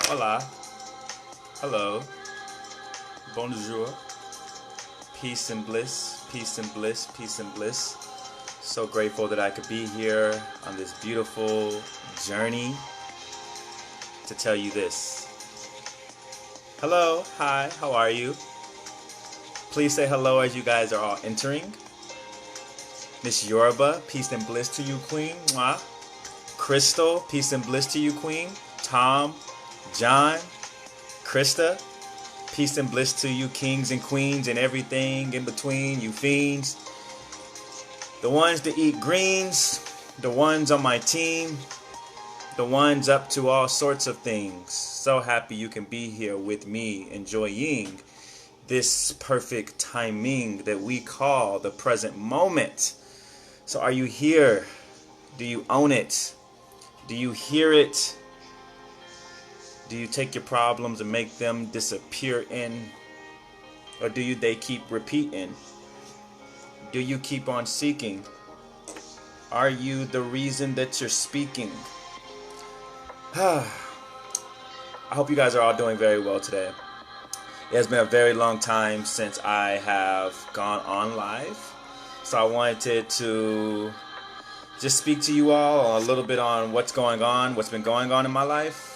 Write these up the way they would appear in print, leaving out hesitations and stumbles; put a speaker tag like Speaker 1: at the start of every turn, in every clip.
Speaker 1: Hola. Hello. Bonjour. Peace and bliss. Peace and bliss. Peace and bliss. So grateful that I could be here on this beautiful journey to tell you this. Hello. Hi. How are you? Please say hello as you guys are all entering. Miss Yoruba, peace and bliss to you, Queen. Mwah. Crystal, peace and bliss to you, Queen. Tom, John, Krista, peace and bliss to you, kings and queens and everything in between, you fiends. The ones that eat greens, the ones on my team, the ones up to all sorts of things. So happy you can be here with me, enjoying this perfect timing that we call the present moment. So are you here? Do you own it? Do you hear it? Do you take your problems and make them disappear in? Or they keep repeating? Do you keep on seeking? Are you the reason that you're speaking? I hope you guys are all doing very well today. It has been a very long time since I have gone on live. So I wanted to just speak to you all a little bit on what's going on, what's been going on in my life.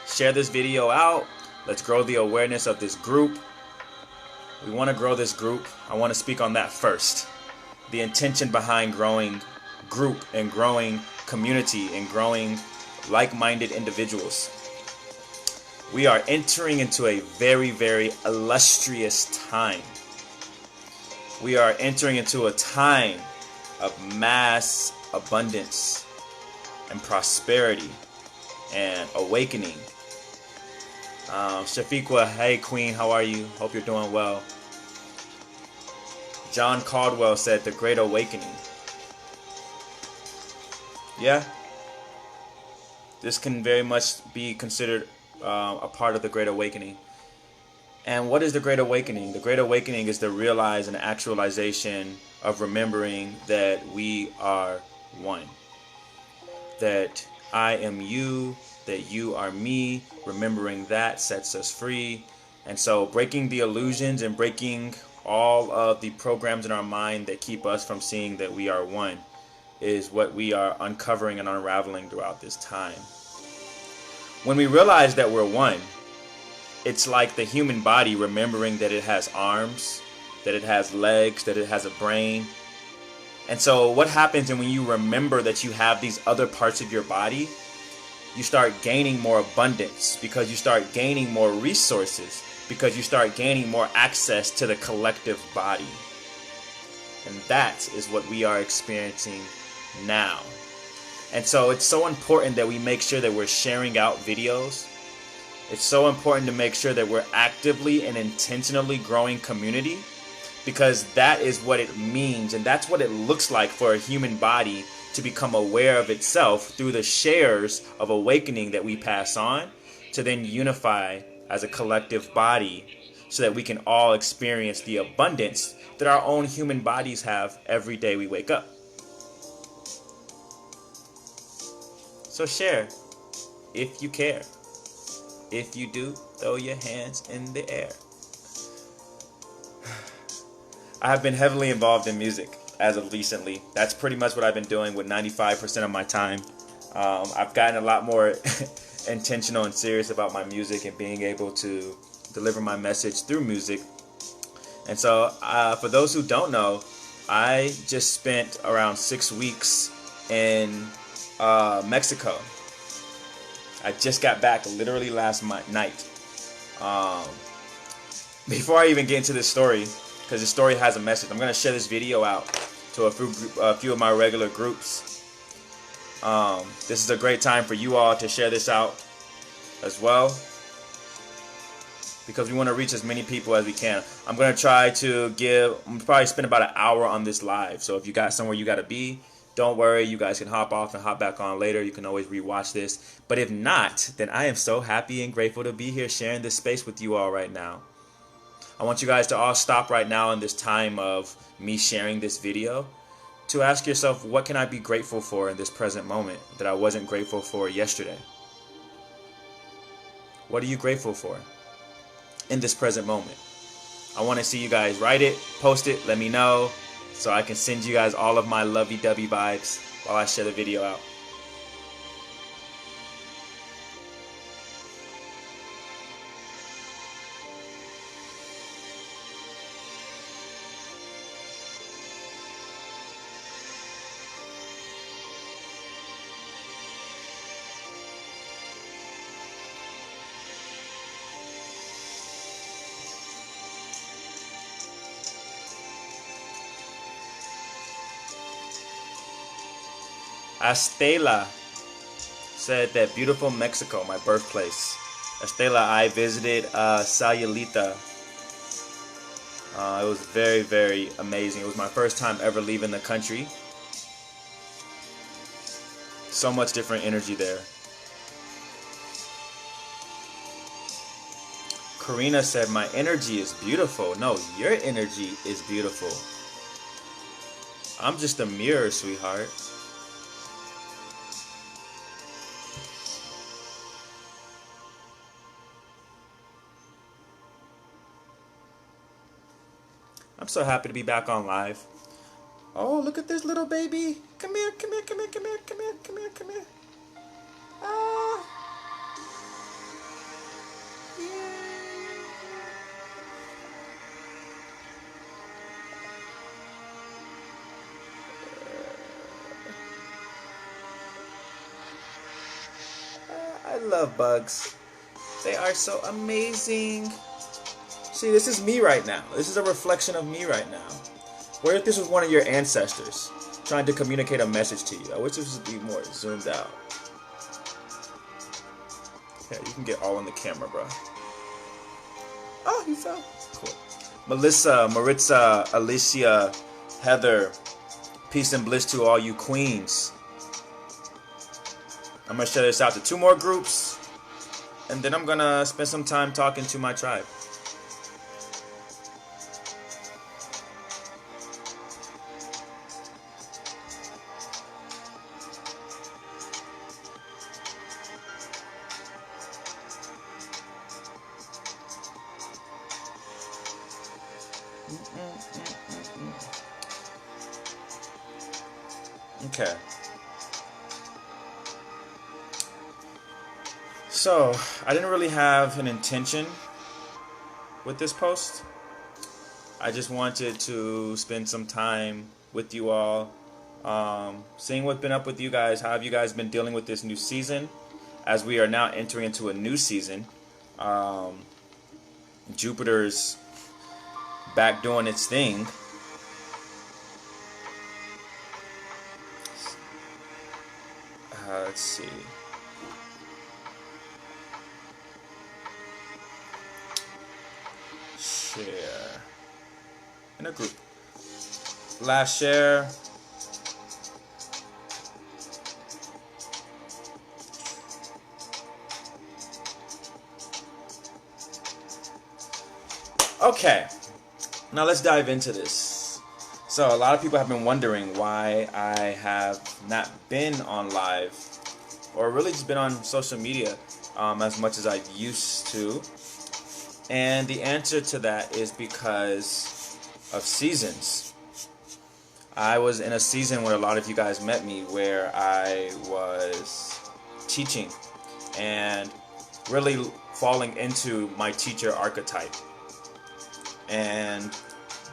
Speaker 1: Share this video out. Let's grow the awareness of this group. We want to grow this group. I want to speak on that first. The intention behind growing group and growing community and growing like-minded individuals. We are entering into a very, very illustrious time. We are entering into a time of mass abundance and prosperity and awakening. Shafiqua, hey Queen, how are you? Hope you're doing well. John Caldwell said the Great Awakening. Yeah, this can very much be considered a part of the Great Awakening. And what is the Great Awakening? The Great Awakening is the realize and actualization of remembering that we are one. That I am you, that you are me. Remembering that sets us free. And so breaking the illusions and breaking all of the programs in our mind that keep us from seeing that we are one is what we are uncovering and unraveling throughout this time. When we realize that we're one, it's like the human body remembering that it has arms, that it has legs, that it has a brain. And so what happens when you remember that you have these other parts of your body? You start gaining more abundance because you start gaining more resources, because you start gaining more access to the collective body. And that is what we are experiencing now. And so it's so important that we make sure that we're sharing out videos. It's so important to make sure that we're actively and intentionally growing community, because that is what it means, and that's what it looks like for a human body to become aware of itself through the shares of awakening that we pass on, to then unify as a collective body so that we can all experience the abundance that our own human bodies have every day we wake up. So share if you care. If you do, throw your hands in the air. I have been heavily involved in music as of recently. That's pretty much what I've been doing with 95% of my time. I've gotten a lot more intentional and serious about my music and being able to deliver my message through music. And so for those who don't know, I just spent around 6 weeks in Mexico. I just got back literally last night. Before I even get into this story, because the story has a message, I'm going to share this video out to a few of my regular groups. This is a great time for you all to share this out as well, because we want to reach as many people as we can. I'm going to try to I'm probably spend about an hour on this live. So if you got somewhere you got to be, don't worry, you guys can hop off and hop back on later. You can always rewatch this. But if not, then I am so happy and grateful to be here sharing this space with you all right now. I want you guys to all stop right now in this time of me sharing this video to ask yourself, what can I be grateful for in this present moment that I wasn't grateful for yesterday? What are you grateful for in this present moment? I want to see you guys write it, post it, let me know, so I can send you guys all of my lovey-dovey vibes while I share the video out. Estela said that beautiful Mexico, my birthplace. Estela, I visited Sayulita. It was very, very amazing. It was my first time ever leaving the country. So much different energy there. Karina said, my energy is beautiful. No, your energy is beautiful. I'm just a mirror, sweetheart. I'm so happy to be back on live. Oh, look at this little baby. Come here, come here, come here, come here, come here, come here, come here. Ah. I love bugs. They are so amazing. See, this is me right now. This is a reflection of me right now. What if this was one of your ancestors trying to communicate a message to you? I wish this would be more zoomed out. Yeah, you can get all in the camera, bro. Oh, you fell. Cool. Melissa, Maritza, Alicia, Heather, peace and bliss to all you queens. I'm going to share this out to 2 more groups, and then I'm going to spend some time talking to my tribe. Okay. So, I didn't really have an intention with this post. I just wanted to spend some time with you all, seeing what's been up with you guys. How have you guys been dealing with this new season? As we are now entering into a new season, Jupiter's back doing its thing. Let's see. Share in a group. Last share. Okay, now let's dive into this. So a lot of people have been wondering why I have not been on live, or really just been on social media as much as I used to. And the answer to that is because of seasons. I was in a season where a lot of you guys met me, where I was teaching and really falling into my teacher archetype, and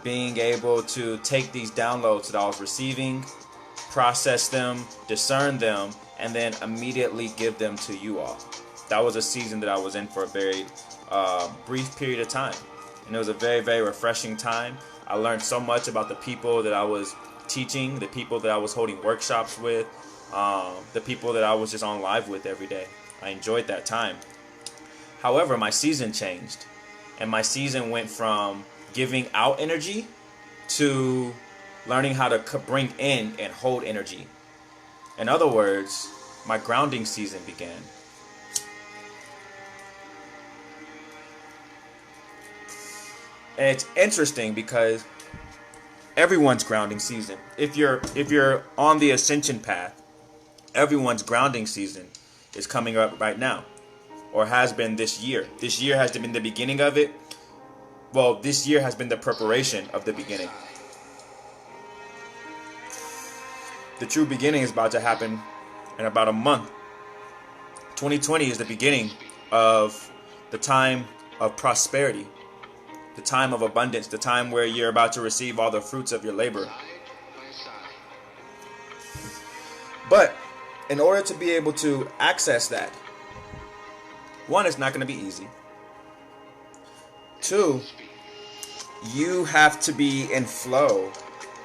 Speaker 1: being able to take these downloads that I was receiving, process them, discern them, and then immediately give them to you all. That was a season that I was in for a very brief period of time, and it was a very, very refreshing time. I learned so much about the people that I was teaching, the people that I was holding workshops with, the people that I was just on live with every day. I enjoyed that time. However, my season changed, and my season went from giving out energy to learning how to bring in and hold energy. In other words, my grounding season began. And it's interesting because everyone's grounding season, if you're on the ascension path, everyone's grounding season is coming up right now. or has been this year. This year has been the beginning of it. Well, this year has been the preparation of the beginning. The true beginning is about to happen in about a month. 2020 is the beginning of the time of prosperity, the time of abundance, the time where you're about to receive all the fruits of your labor. But in order to be able to access that, one, it's not going to be easy. Two, you have to be in flow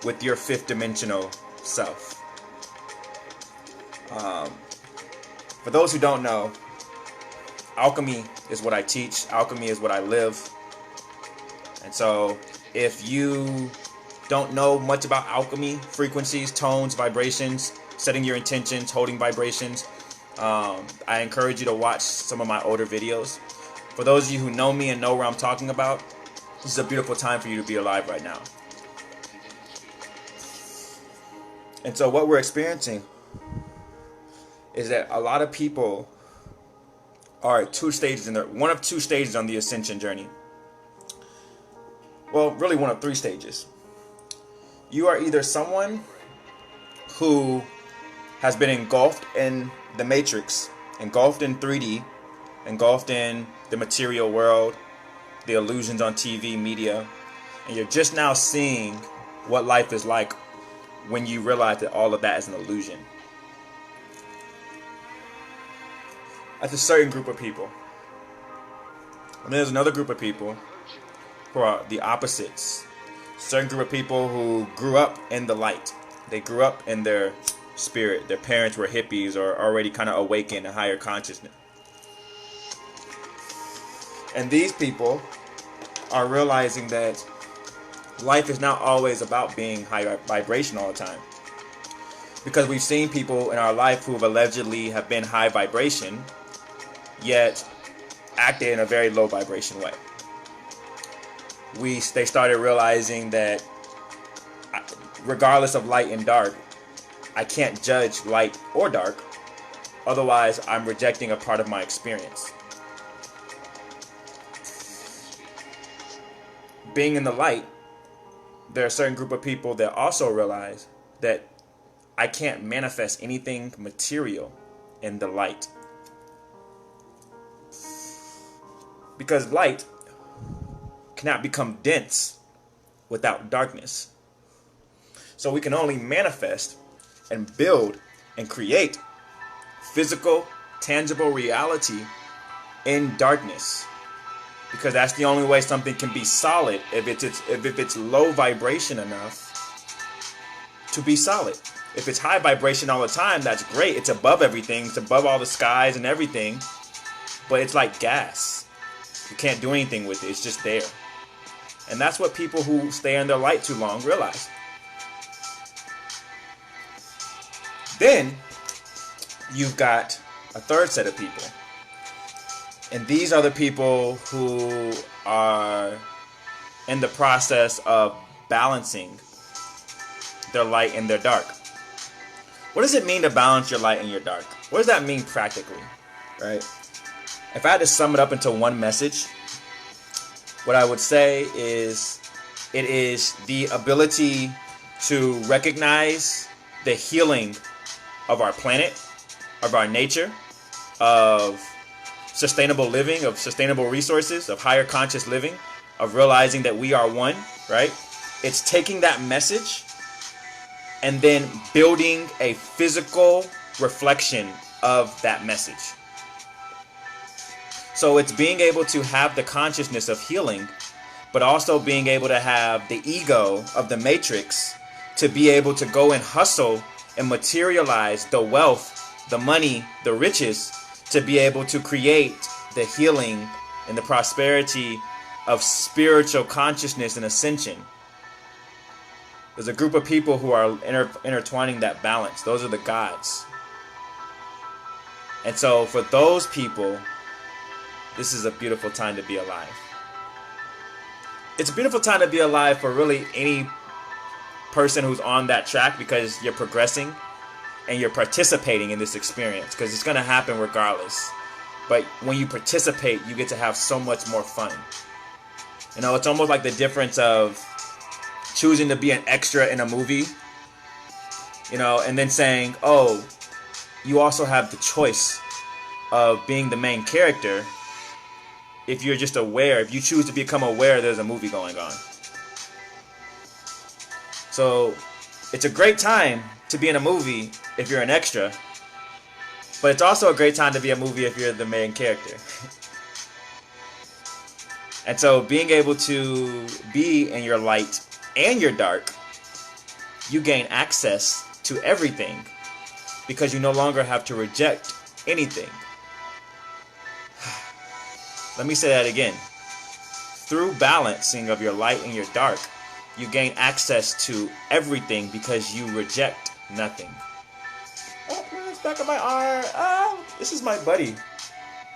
Speaker 1: with your fifth dimensional self. For those who don't know, alchemy is what I teach. Alchemy is what I live. And so if you don't know much about alchemy, frequencies, tones, vibrations, setting your intentions, holding vibrations, I encourage you to watch some of my older videos. For those of you who know me and know where I'm talking about, this is a beautiful time for you to be alive right now. And so what we're experiencing is that a lot of people are at one of two stages on the ascension journey. Well, really one of three stages. You are either someone who has been engulfed in the matrix, engulfed in 3D, engulfed in the material world, the illusions on TV, media, and you're just now seeing what life is like when you realize that all of that is an illusion. That's a certain group of people. And there's another group of people who are the opposites. A certain group of people who grew up in the light. They grew up in their spirit. Their parents were hippies or already kind of awakened in higher consciousness. And these people are realizing that life is not always about being high vibration all the time. Because we've seen people in our life who have allegedly have been high vibration, yet acted in a very low vibration way. They started realizing that regardless of light and dark, I can't judge light or dark, otherwise I'm rejecting a part of my experience. Being in the light, there are a certain group of people that also realize that I can't manifest anything material in the light. Because light cannot become dense without darkness. So we can only manifest and build and create physical, tangible reality in darkness. Because that's the only way something can be solid, if it's low vibration enough to be solid. If it's high vibration all the time, that's great. It's above everything. It's above all the skies and everything. But it's like gas. You can't do anything with it. It's just there. And that's what people who stay in their light too long realize. Then you've got a third set of people. And these are the people who are in the process of balancing their light and their dark. What does it mean to balance your light and your dark? What does that mean practically, right? If I had to sum it up into one message, what I would say is it is the ability to recognize the healing of our planet, of our nature, of sustainable living, of sustainable resources, of higher conscious living, of realizing that we are one, right? It's taking that message and then building a physical reflection of that message. So it's being able to have the consciousness of healing, but also being able to have the ego of the matrix to be able to go and hustle and materialize the wealth, the money, the riches, to be able to create the healing and the prosperity of spiritual consciousness and ascension. There's a group of people who are intertwining that balance. Those are the gods. And so for those people, this is a beautiful time to be alive. It's a beautiful time to be alive for really any person who's on that track, because you're progressing and you're participating in this experience, because it's going to happen regardless. But when you participate, you get to have so much more fun. You know, it's almost like the difference of choosing to be an extra in a movie, you know, and then saying, oh, you also have the choice of being the main character if you're just aware, if you choose to become aware there's a movie going on. So it's a great time to be in a movie if you're an extra, but it's also a great time to be a movie if you're the main character. And so being able to be in your light and your dark, you gain access to everything because you no longer have to reject anything. Let me say that again. Through balancing of your light and your dark, you gain access to everything because you reject nothing. Oh, it's back of my arm. Oh, this is my buddy.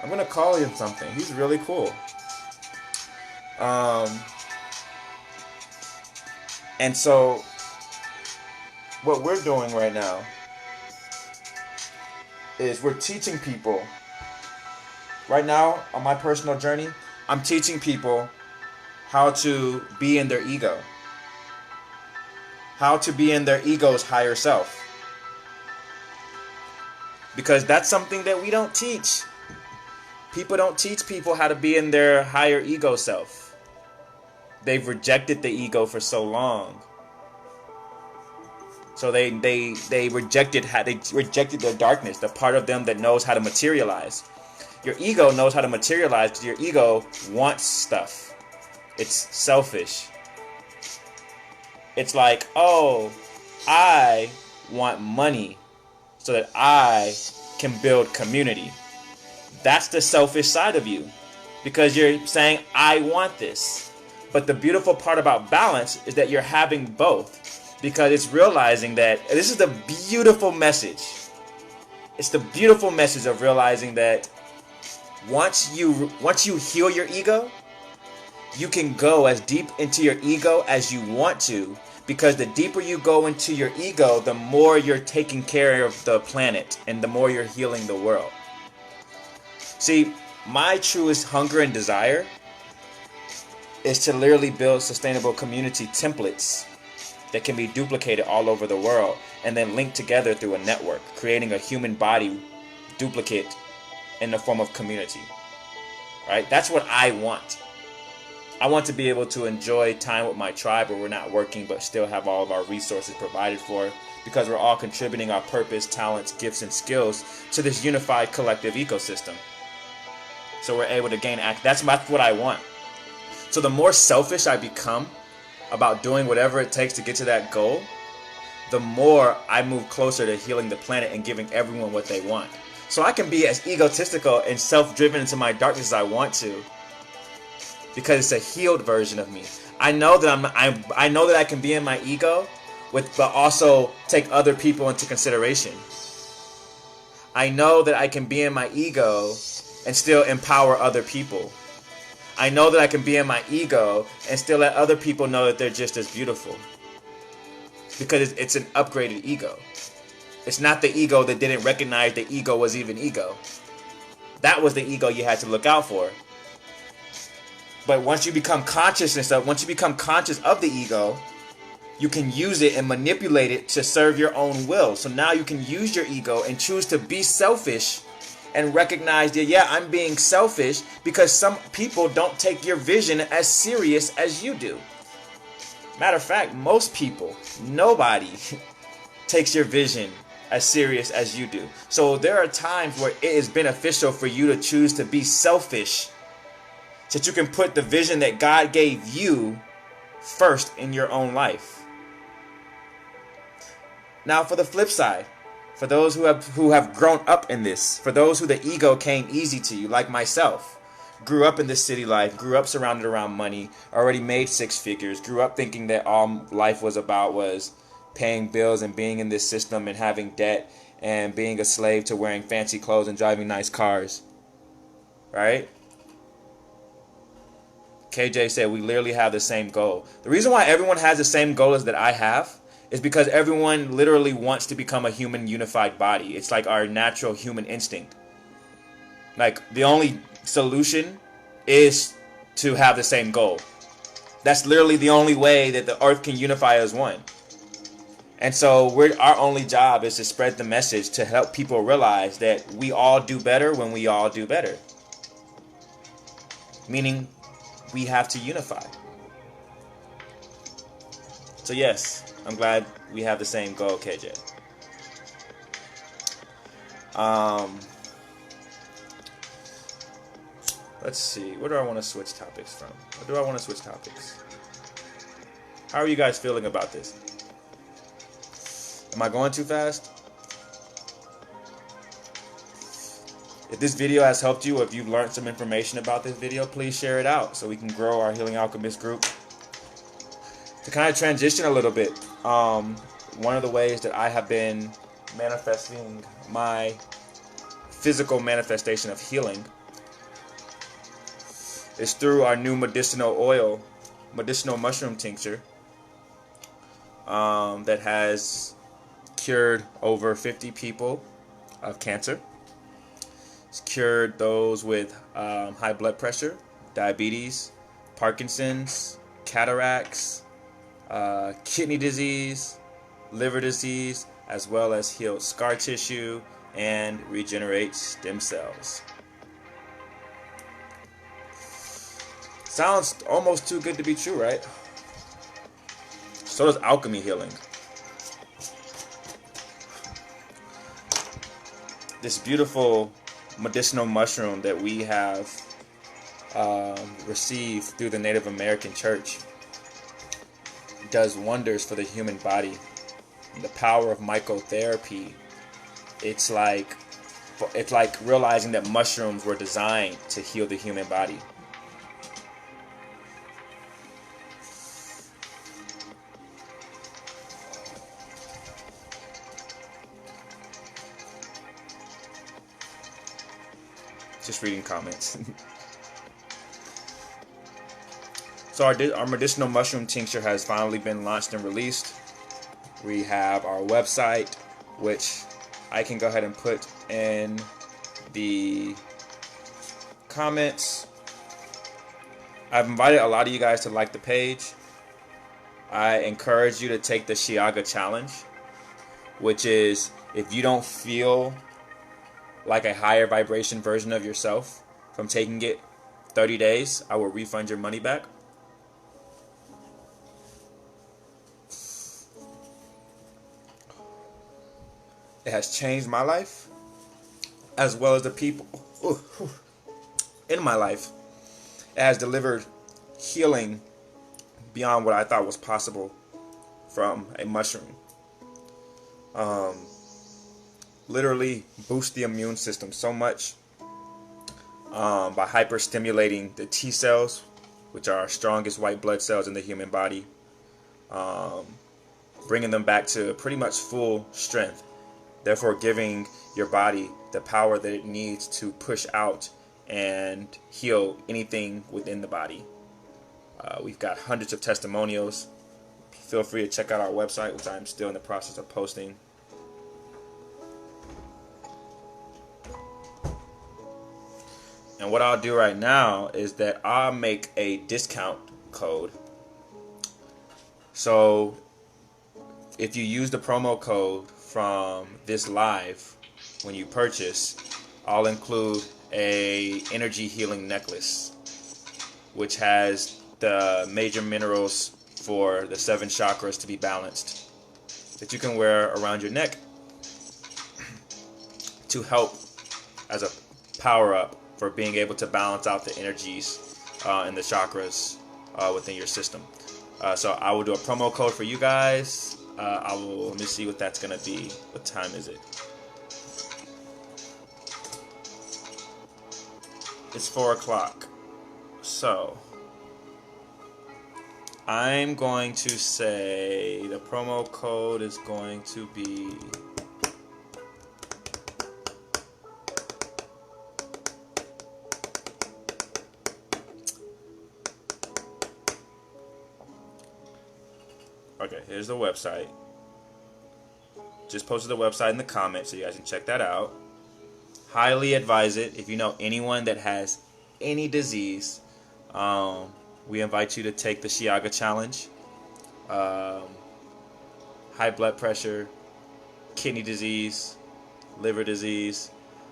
Speaker 1: I'm going to call him something. He's really cool. And so what we're doing right now is we're teaching people. Right now, on my personal journey, I'm teaching people how to be in their ego. How to be in their ego's higher self. Because that's something that we don't teach. People don't teach people how to be in their higher ego self. They've rejected the ego for so long. So they rejected their darkness, the part of them that knows how to materialize. Your ego knows how to materialize because your ego wants stuff. It's selfish. It's like, oh, I want money so that I can build community. That's the selfish side of you because you're saying, I want this. But the beautiful part about balance is that you're having both because it's realizing that this is the beautiful message. It's the beautiful message of realizing that once you heal your ego, you can go as deep into your ego as you want to because the deeper you go into your ego, the more you're taking care of the planet and the more you're healing the world. See, my truest hunger and desire is to literally build sustainable community templates that can be duplicated all over the world and then linked together through a network, creating a human body duplicate in the form of community. Right? That's what I want. I want to be able to enjoy time with my tribe where we're not working but still have all of our resources provided for because we're all contributing our purpose, talents, gifts, and skills to this unified collective ecosystem. So we're able to gain access. That's what I want. So the more selfish I become about doing whatever it takes to get to that goal, the more I move closer to healing the planet and giving everyone what they want. So I can be as egotistical and self-driven into my darkness as I want to, because it's a healed version of me. I know that I know that I can be in my ego, but also take other people into consideration. I know that I can be in my ego and still empower other people. I know that I can be in my ego and still let other people know that they're just as beautiful. Because it's an upgraded ego. It's not the ego that didn't recognize the ego was even ego. That was the ego you had to look out for. But once you become conscious of the ego, you can use it and manipulate it to serve your own will. So now you can use your ego and choose to be selfish and recognize that, yeah, I'm being selfish because some people don't take your vision as serious as you do. Matter of fact, most people, nobody takes your vision as serious as you do. So there are times where it is beneficial for you to choose to be selfish so that you can put the vision that God gave you first in your own life. Now for the flip side, for those who have grown up in this, for those who the ego came easy to you, like myself, grew up in this city life, grew up surrounded around money, already made six figures, grew up thinking that all life was about was paying bills and being in this system and having debt and being a slave to wearing fancy clothes and driving nice cars. Right? KJ said we literally have the same goal. The reason why everyone has the same goal as that I have is because everyone literally wants to become a human unified body. It's like our natural human instinct. Like, the only solution is to have the same goal. That's literally the only way that the earth can unify as one. And so our only job is to spread the message to help people realize that we all do better when we all do better. Meaning, we have to unify. So yes, I'm glad we have the same goal, KJ. Let's see. Where do I want to switch topics from? Where do I want to switch topics? How are you guys feeling about this? Am I going too fast? If this video has helped you, or if you've learned some information about this video, please share it out so we can grow our Healing Alchemist group. To kind of transition a little bit, one of the ways that I have been manifesting my physical manifestation of healing is through our new medicinal mushroom tincture that has cured over 50 people of cancer. It's cured those with high blood pressure, diabetes, Parkinson's, cataracts, kidney disease, liver disease, as well as healed scar tissue and regenerate stem cells. Sounds almost too good to be true, right? So does alchemy healing. This beautiful medicinal mushroom that we have received through the Native American church does wonders for the human body. The power of mycotherapy. It's like realizing that mushrooms were designed to heal the human body. Just reading comments. So our medicinal mushroom tincture has finally been launched and released. We have our website, which I can go ahead and put in the comments. I've invited a lot of you guys to like the page. I encourage you to take the Shiaga challenge, which is if you don't feel like a higher vibration version of yourself from taking it 30 days, I will refund your money back. It has changed my life as well as the people in my life. It has delivered healing beyond what I thought was possible from a mushroom. Literally boost the immune system so much by hyperstimulating the T cells, which are our strongest white blood cells in the human body, bringing them back to pretty much full strength, therefore giving your body the power that it needs to push out and heal anything within the body. We've got hundreds of testimonials. Feel free to check out our website, which I'm still in the process of posting. And what I'll do right now is that I'll make a discount code. So if you use the promo code from this live when you purchase, I'll include a energy healing necklace, which has the major minerals for the 7 chakras to be balanced, that you can wear around your neck to help as a power up for being able to balance out the energies and the chakras within your system. So I will do a promo code for you guys. Let me see what that's going to be. What time is it? It's 4 o'clock. So I'm going to say the promo code is going to be okay, here's the website. Just posted the website in the comments so you guys can check that out. Highly advise it. If you know anyone that has any disease, we invite you to take the Shiaga Challenge. High blood pressure, kidney disease, liver disease.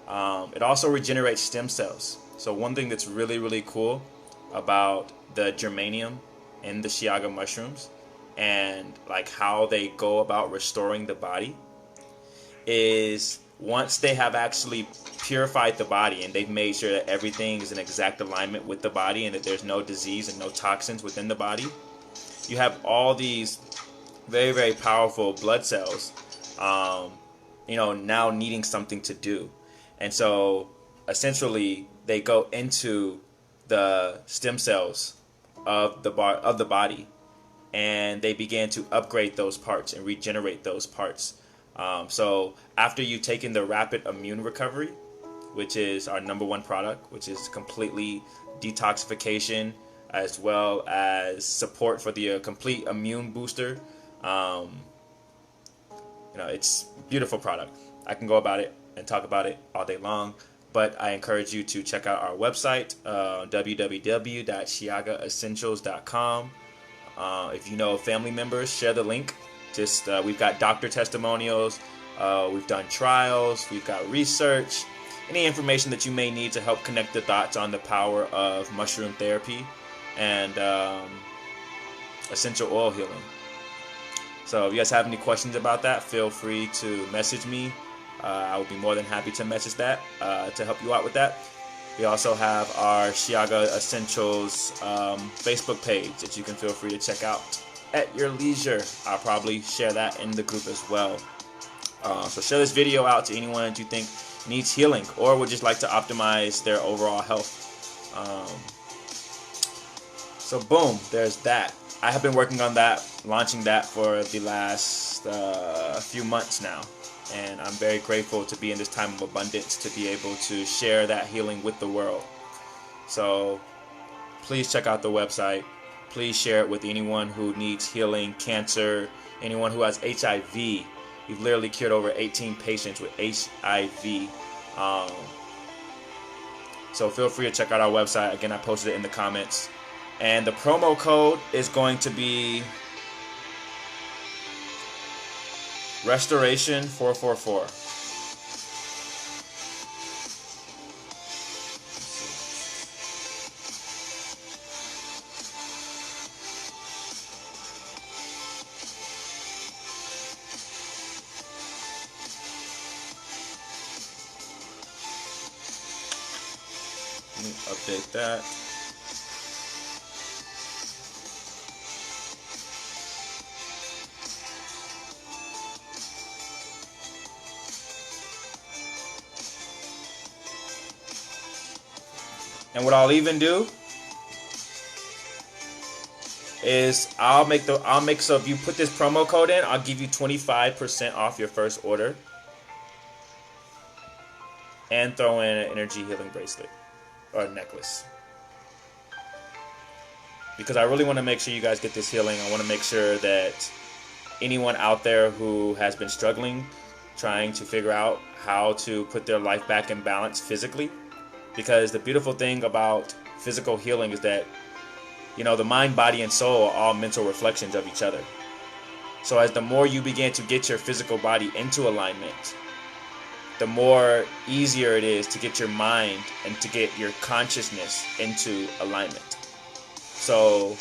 Speaker 1: It also regenerates stem cells. So one thing that's really, really cool about the germanium in the Shiaga mushrooms and like how they go about restoring the body is once they have actually purified the body and they've made sure that everything is in exact alignment with the body and that there's no disease and no toxins within the body, you have all these very, very powerful blood cells, now needing something to do. And so essentially they go into the stem cells of the body, and they begin to upgrade those parts and regenerate those parts. So after you've taken the rapid immune recovery, which is our #1 product, which is completely detoxification as well as support for the complete immune booster, it's a beautiful product. I can go about it and talk about it all day long, but I encourage you to check out our website, www.shiagaessentials.com. If you know family members, share the link. We've got doctor testimonials, we've done trials, we've got research, any information that you may need to help connect the dots on the power of mushroom therapy and essential oil healing. So if you guys have any questions about that, feel free to message me. I will be more than happy to message that to help you out with that. We also have our Shiaga Essentials Facebook page that you can feel free to check out at your leisure. I'll probably share that in the group as well. So share this video out to anyone that you think needs healing or would just like to optimize their overall health. So boom, there's that. I have been working on that, launching that for the last few months now. And I'm very grateful to be in this time of abundance to be able to share that healing with the world. So please check out the website. Please share it with anyone who needs healing, cancer, anyone who has HIV. We've literally cured over 18 patients with HIV. So feel free to check out our website. Again, I posted it in the comments. And the promo code is going to be Restoration 444. Let me update that. And what I'll even do is I'll make so if you put this promo code in, I'll give you 25% off your first order and throw in an energy healing bracelet or necklace. Because I really want to make sure you guys get this healing. I want to make sure that anyone out there who has been struggling, trying to figure out how to put their life back in balance physically. Because the beautiful thing about physical healing is that, the mind, body, and soul are all mental reflections of each other. So as the more you begin to get your physical body into alignment, the more easier it is to get your mind and to get your consciousness into alignment. So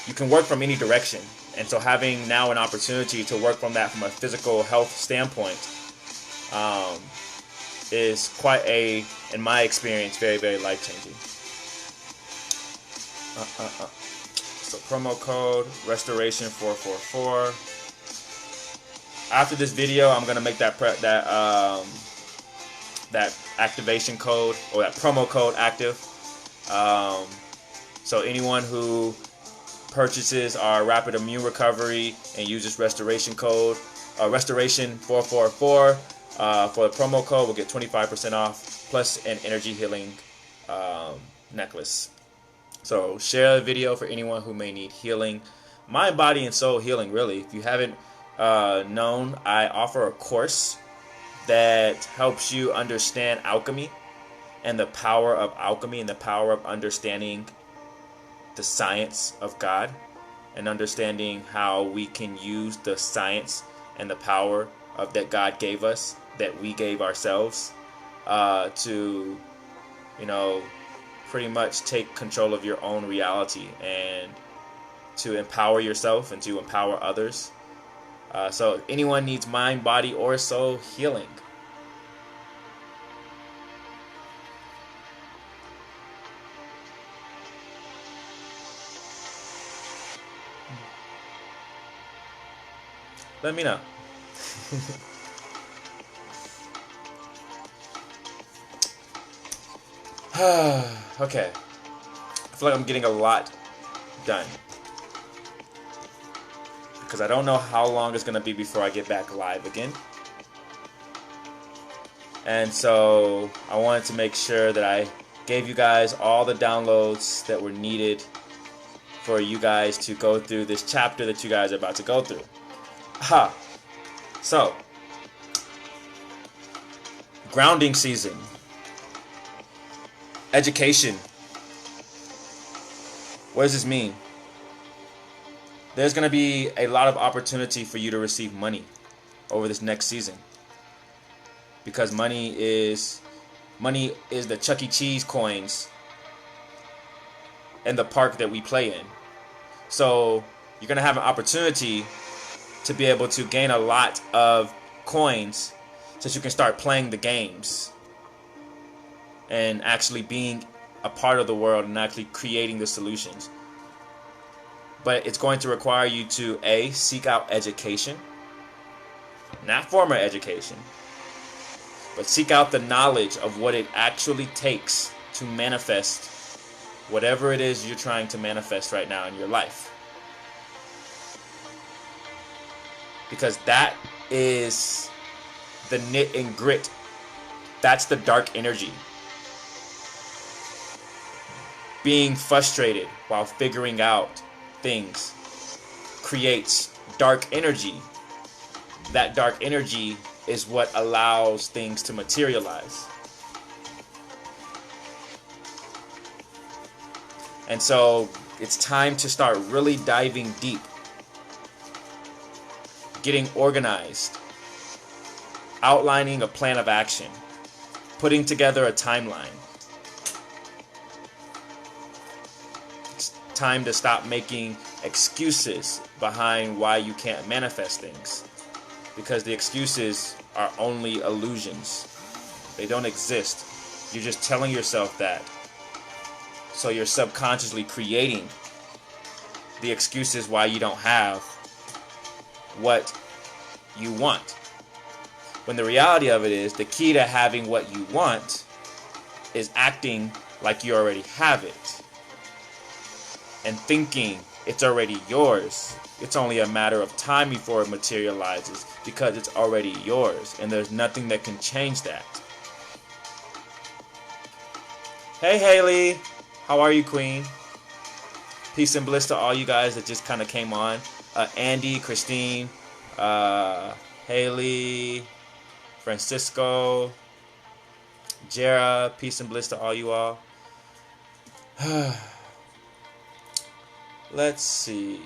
Speaker 1: you can work from any direction. And so having now an opportunity to work from that from a physical health standpoint is quite in my experience, very, very life-changing. So promo code Restoration 444. After this video, I'm gonna make that activation code or that promo code active. So anyone who purchases our Rapid Immune Recovery and uses Restoration code Restoration 444 for the promo code, will get 25% off plus an energy healing necklace. So share the video for anyone who may need healing, mind, body, and soul healing. Really, if you haven't known, I offer a course that helps you understand alchemy and the power of alchemy and the power of understanding the science of God and understanding how we can use the science and the power of that God gave us, that we gave ourselves, to, pretty much take control of your own reality and to empower yourself and to empower others. So if anyone needs mind, body, or soul healing, let me know. Okay. I feel like I'm getting a lot done, because I don't know how long it's going to be before I get back live again. And so I wanted to make sure that I gave you guys all the downloads that were needed for you guys to go through this chapter that you guys are about to go through. So, grounding season, education. What does this mean? There's going to be a lot of opportunity for you to receive money over this next season, because money is the Chuck E. Cheese coins in the park that we play in. So you're going to have an opportunity to be able to gain a lot of coins so that you can start playing the games and actually being a part of the world and actually creating the solutions. But it's going to require you to seek out education, not formal education, but seek out the knowledge of what it actually takes to manifest whatever it is you're trying to manifest right now in your life. Because that is the knit and grit. That's the dark energy. Being frustrated while figuring out things creates dark energy. That dark energy is what allows things to materialize. And so it's time to start really diving deep, getting organized, outlining a plan of action, putting together a timeline. It's time to stop making excuses behind why you can't manifest things, because the excuses are only illusions. They don't exist. You're just telling yourself that. So you're subconsciously creating the excuses why you don't have what you want. When the reality of it is, the key to having what you want is acting like you already have it and thinking it's already yours. It's only a matter of time before it materializes, because it's already yours and there's nothing that can change that. Hey Haley, how are you, Queen? Peace and bliss to all you guys that just kind of came on. Andy, Christine, Haley, Francisco, Jera, peace and bliss to all you all. Let's see.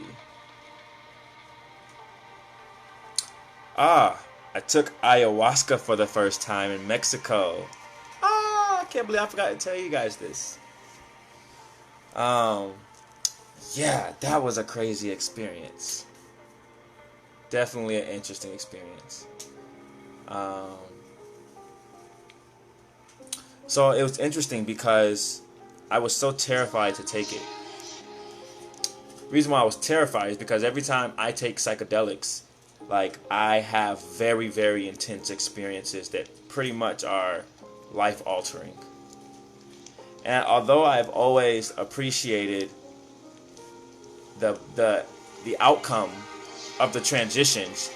Speaker 1: I took ayahuasca for the first time in Mexico. I can't believe I forgot to tell you guys this. Yeah, that was a crazy experience. Definitely an interesting experience. So it was interesting because I was so terrified to take it. The reason why I was terrified is because every time I take psychedelics, like, I have very, very intense experiences that pretty much are life-altering. And although I've always appreciated the outcome of the transitions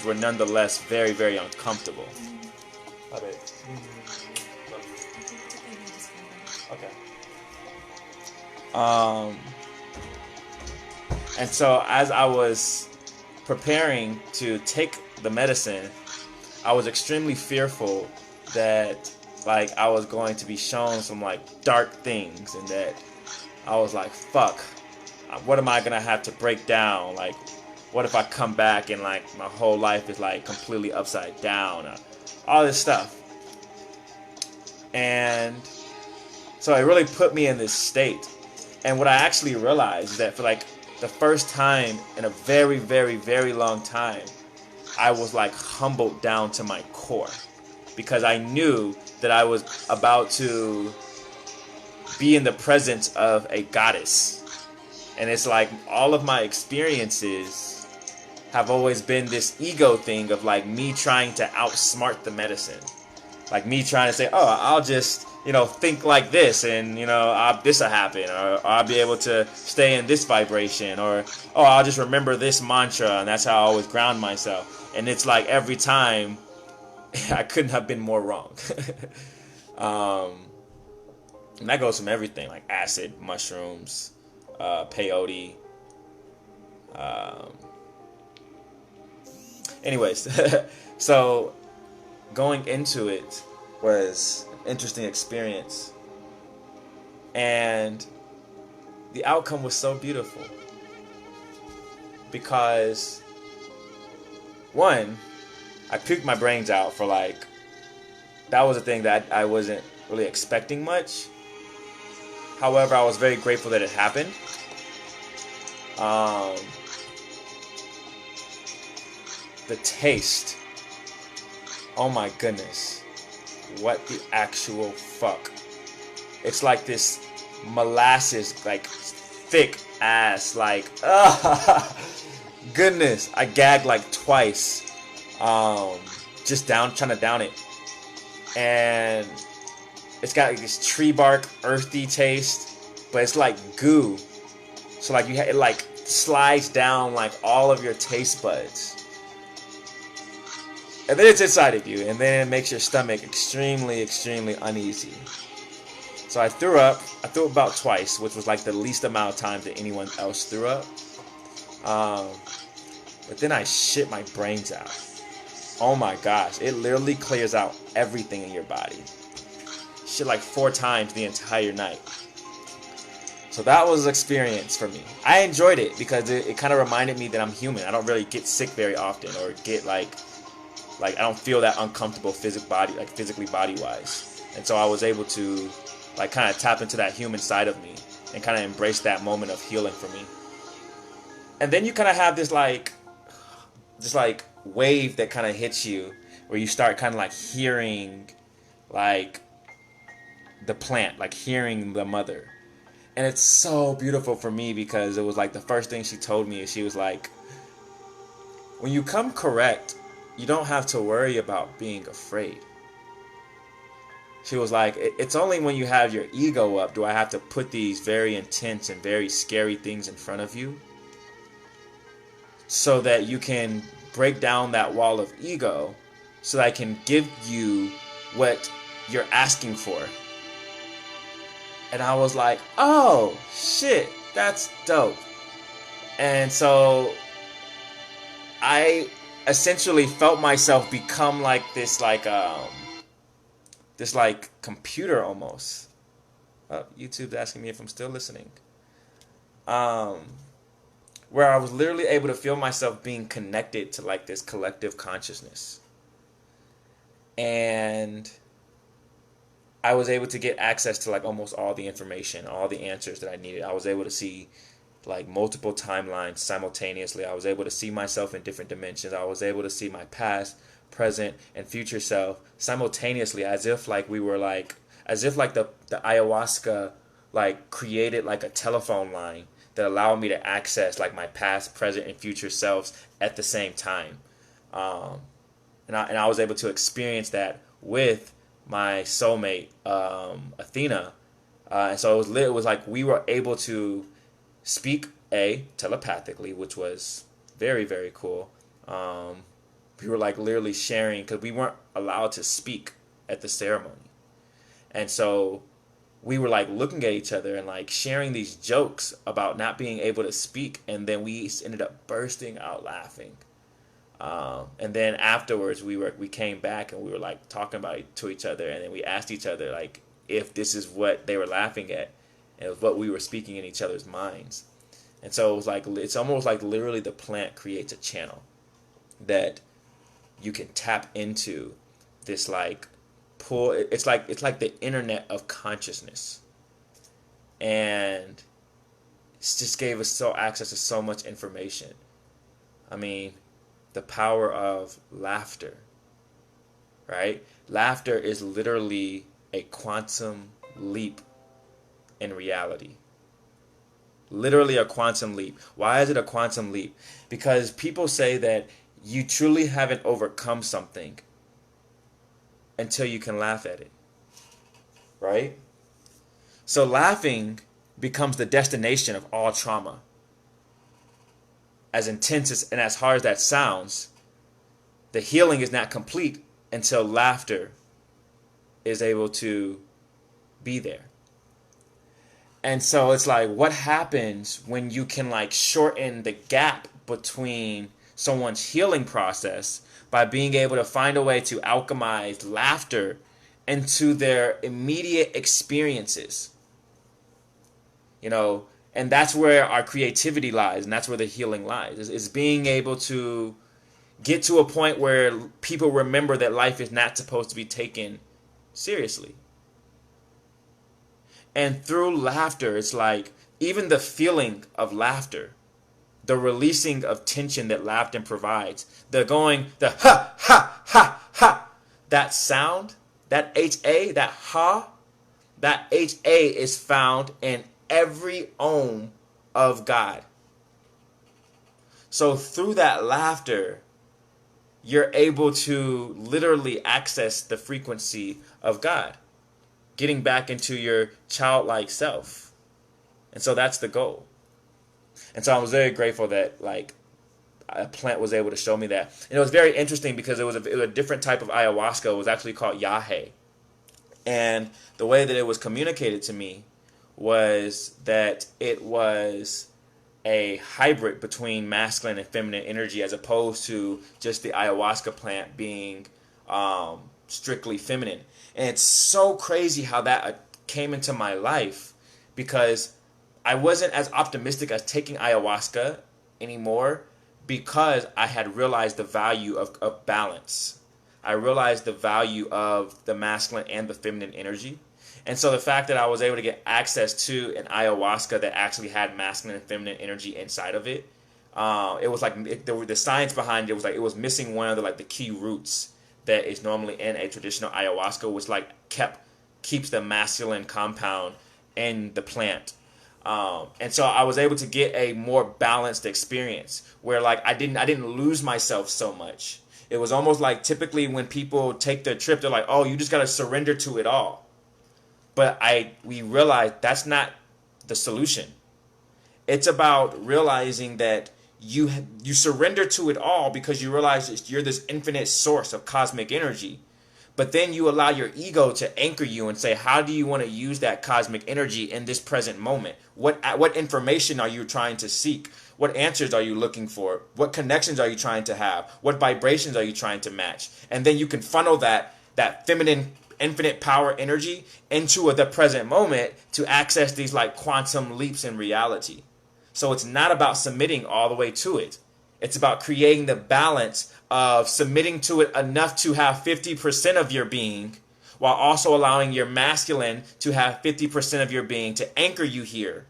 Speaker 1: were nonetheless very, very uncomfortable. Love it. Okay. And so as I was preparing to take the medicine, I was extremely fearful that like I was going to be shown some like dark things, and that I was like, fuck, what am I gonna have to break down? Like, what if I come back and like my whole life is like completely upside down? All this stuff. And so it really put me in this state. And what I actually realized is that for like the first time in a very, very, very long time, I was like humbled down to my core, because I knew that I was about to be in the presence of a goddess. And it's like all of my experiences have always been this ego thing of like me trying to outsmart the medicine. Like me trying to say, oh, I'll just, think like this, and, this will happen, or I'll be able to stay in this vibration, or, oh, I'll just remember this mantra, and that's how I always ground myself. And it's like every time, I couldn't have been more wrong. And that goes from everything, like acid, mushrooms, peyote. Anyways, so going into it was an interesting experience, and the outcome was so beautiful because, one, I puked my brains out for like, that was a thing that I wasn't really expecting much. However, I was very grateful that it happened. The taste, oh my goodness, what the actual fuck. It's like this molasses, like thick ass, like, goodness. I gagged like twice, just trying to down it. And it's got like this tree bark, earthy taste, but it's like goo. So like it like slides down like all of your taste buds. And then it's inside of you, and then it makes your stomach extremely, extremely uneasy. So I threw up. I threw up about twice, which was like the least amount of time that anyone else threw up. But then I shit my brains out. Oh my gosh, it literally clears out everything in your body. Shit like 4 times the entire night. So that was an experience for me. I enjoyed it because it kind of reminded me that I'm human. I don't really get sick very often, or get like I don't feel that uncomfortable physically body-wise. And so I was able to like kind of tap into that human side of me and kind of embrace that moment of healing for me. And then you kind of have this like wave that kind of hits you, where you start kind of like hearing like the plant, like hearing the mother. And it's so beautiful for me because it was like the first thing she told me is she was like, when you come correct, you don't have to worry about being afraid. She was like, it's only when you have your ego up do I have to put these very intense and very scary things in front of you, so that you can break down that wall of ego, so that I can give you what you're asking for. And I was like, oh shit, that's dope. And so I essentially felt myself become like this computer almost. YouTube's asking me if I'm still listening. Where I was literally able to feel myself being connected to like this collective consciousness. And I was able to get access to like almost all the information, all the answers that I needed. I was able to see like multiple timelines simultaneously. I was able to see myself in different dimensions. I was able to see my past, present, and future self simultaneously, as if like the ayahuasca like created like a telephone line that allowed me to access like my past, present, and future selves at the same time. And I was able to experience that with my soulmate, Athena. And so it was like we were able to speak telepathically, which was very, very cool. We were like literally sharing, because we weren't allowed to speak at the ceremony. And so we were like looking at each other and like sharing these jokes about not being able to speak, and then we ended up bursting out laughing. And then afterwards, we came back and we were like talking about it to each other, and then we asked each other like if this is what they were laughing at, and it was what we were speaking in each other's minds. And so it was like it's almost like literally the plant creates a channel that you can tap into this like pull. It's like the internet of consciousness, and it just gave us so access to so much information. I mean, the power of laughter, right? Laughter is literally a quantum leap in reality. Literally a quantum leap. Why is it a quantum leap? Because people say that you truly haven't overcome something until you can laugh at it, right? So laughing becomes the destination of all trauma. As intense and as hard as that sounds, the healing is not complete until laughter is able to be there. And so it's like, what happens when you can like shorten the gap between someone's healing process by being able to find a way to alchemize laughter into their immediate experiences? You know, and that's where our creativity lies, and that's where the healing lies, is being able to get to a point where people remember that life is not supposed to be taken seriously. And through laughter, it's like even the feeling of laughter, the releasing of tension that laughter provides, the ha, ha, ha, ha, that sound, that H-A, that ha, that H-A is found in every ohm of God. So through that laughter, you're able to literally access the frequency of God, getting back into your childlike self. And so that's the goal. And so I was very grateful that like a plant was able to show me that. And it was very interesting because it was a different type of ayahuasca. It was actually called yahe. And the way that it was communicated to me was that it was a hybrid between masculine and feminine energy, as opposed to just the ayahuasca plant being strictly feminine. And it's so crazy how that came into my life, because I wasn't as optimistic as taking ayahuasca anymore, because I had realized the value of balance. I realized the value of the masculine and the feminine energy. And so the fact that I was able to get access to an ayahuasca that actually had masculine and feminine energy inside of it, it was like the science behind it was like it was missing one of the key roots that is normally in a traditional ayahuasca, which keeps the masculine compound in the plant. And so I was able to get a more balanced experience where I didn't lose myself so much. It was almost like typically when people take their trip, they're like, oh, you just got to surrender to it all. But we realized that's not the solution. It's about realizing that you surrender to it all because you realize that you're this infinite source of cosmic energy. But then you allow your ego to anchor you and say, how do you want to use that cosmic energy in this present moment? What information are you trying to seek? What answers are you looking for? What connections are you trying to have? What vibrations are you trying to match? And then you can funnel that feminine infinite power energy into the present moment to access these quantum leaps in reality. So it's not about submitting all the way to it. It's about creating the balance of submitting to it enough to have 50% of your being, while also allowing your masculine to have 50% of your being to anchor you here,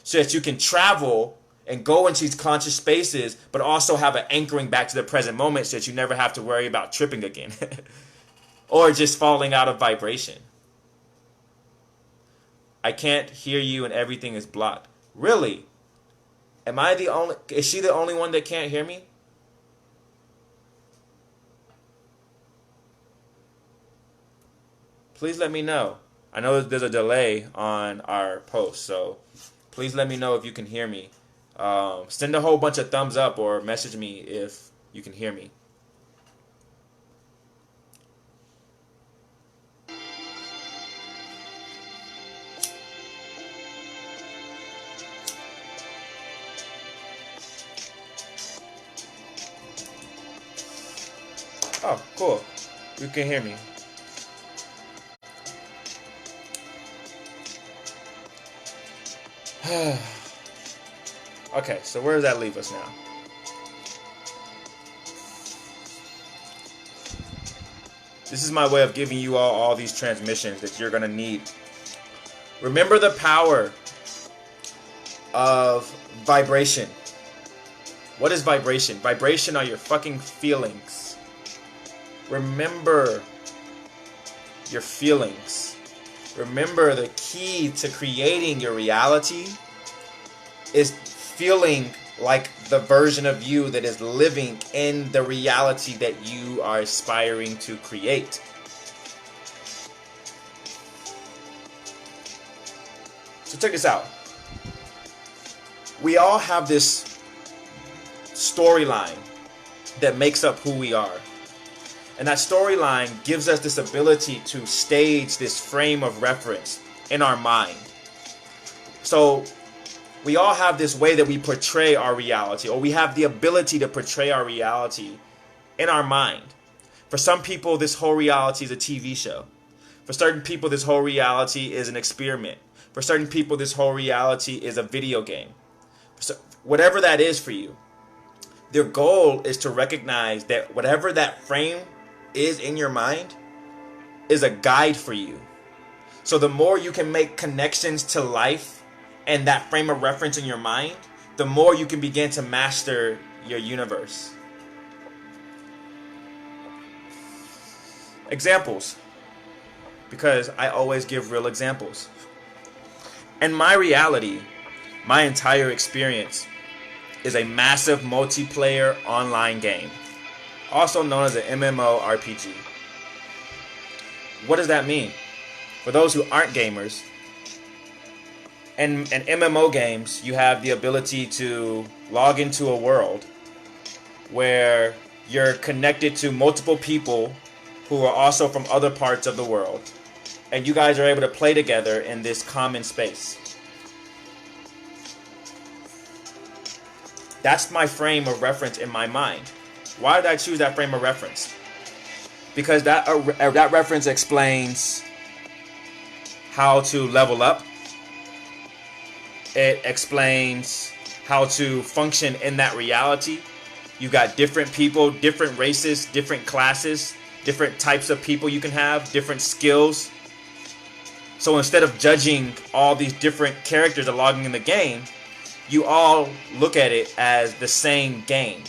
Speaker 1: so that you can travel and go into these conscious spaces, but also have an anchoring back to the present moment, so that you never have to worry about tripping again or just falling out of vibration. I can't hear you and everything is blocked. Really? Is she the only one that can't hear me? Please let me know. I know there's a delay on our post, so please let me know if you can hear me. Send a whole bunch of thumbs up or message me if you can hear me. Oh, cool. You can hear me. Okay, so where does that leave us now? This is my way of giving you all these transmissions that you're going to need. Remember the power of vibration. What is vibration? Vibration are your fucking feelings. Remember your feelings. Remember the key to creating your reality is feeling like the version of you that is living in the reality that you are aspiring to create. So check this out. We all have this storyline that makes up who we are. And that storyline gives us this ability to stage this frame of reference in our mind. So we all have this way that we portray our reality, or we have the ability to portray our reality in our mind. For some people, this whole reality is a TV show. For certain people, this whole reality is an experiment. For certain people, this whole reality is a video game. So whatever that is for you, their goal is to recognize that whatever that frame is in your mind is a guide for you. So the more you can make connections to life and that frame of reference in your mind, the more you can begin to master your universe. Examples, because I always give real examples. In my reality, my entire experience is a massive multiplayer online game, also known as an MMORPG. What does that mean? For those who aren't gamers, in MMO games, you have the ability to log into a world where you're connected to multiple people who are also from other parts of the world, and you guys are able to play together in this common space. That's my frame of reference in my mind. Why did I choose that frame of reference? Because that reference explains how to level up. It explains how to function in that reality. You got different people, different races, different classes, different types of people you can have, different skills. So instead of judging all these different characters that are logging in the game, you all look at it as the same game.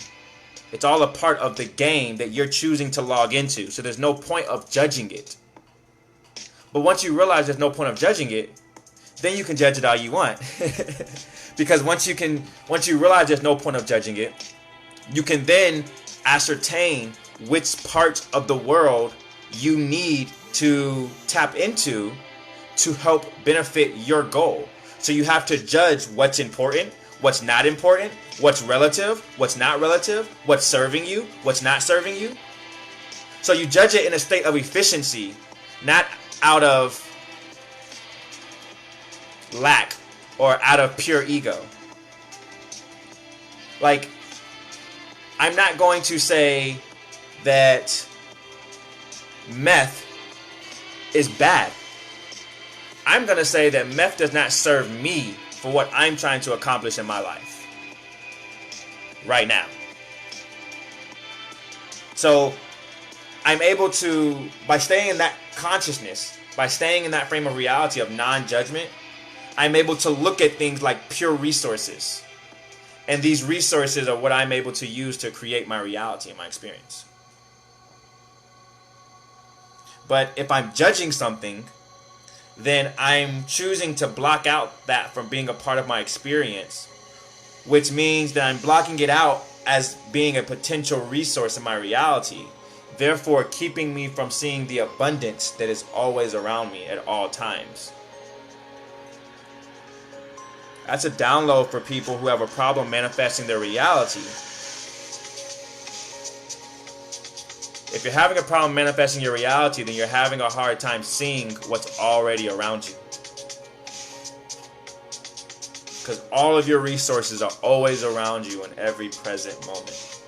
Speaker 1: It's all a part of the game that you're choosing to log into. So there's no point of judging it. But once you realize there's no point of judging it, then you can judge it all you want. Because once you realize there's no point of judging it, you can then ascertain which parts of the world you need to tap into to help benefit your goal. So you have to judge what's important, what's not important, what's relative, what's not relative, what's serving you, what's not serving you. So you judge it in a state of efficiency, not out of lack or out of pure ego. Like, I'm not going to say that meth is bad. I'm going to say that meth does not serve me for what I'm trying to accomplish in my life right now. So I'm able to, by staying in that consciousness, by staying in that frame of reality of non-judgment, I'm able to look at things like pure resources. And these resources are what I'm able to use to create my reality and my experience. But if I'm judging something, then I'm choosing to block out that from being a part of my experience, which means that I'm blocking it out as being a potential resource in my reality, therefore keeping me from seeing the abundance that is always around me at all times. That's a download for people who have a problem manifesting their reality. If you're having a problem manifesting your reality, then you're having a hard time seeing what's already around you. Because all of your resources are always around you in every present moment.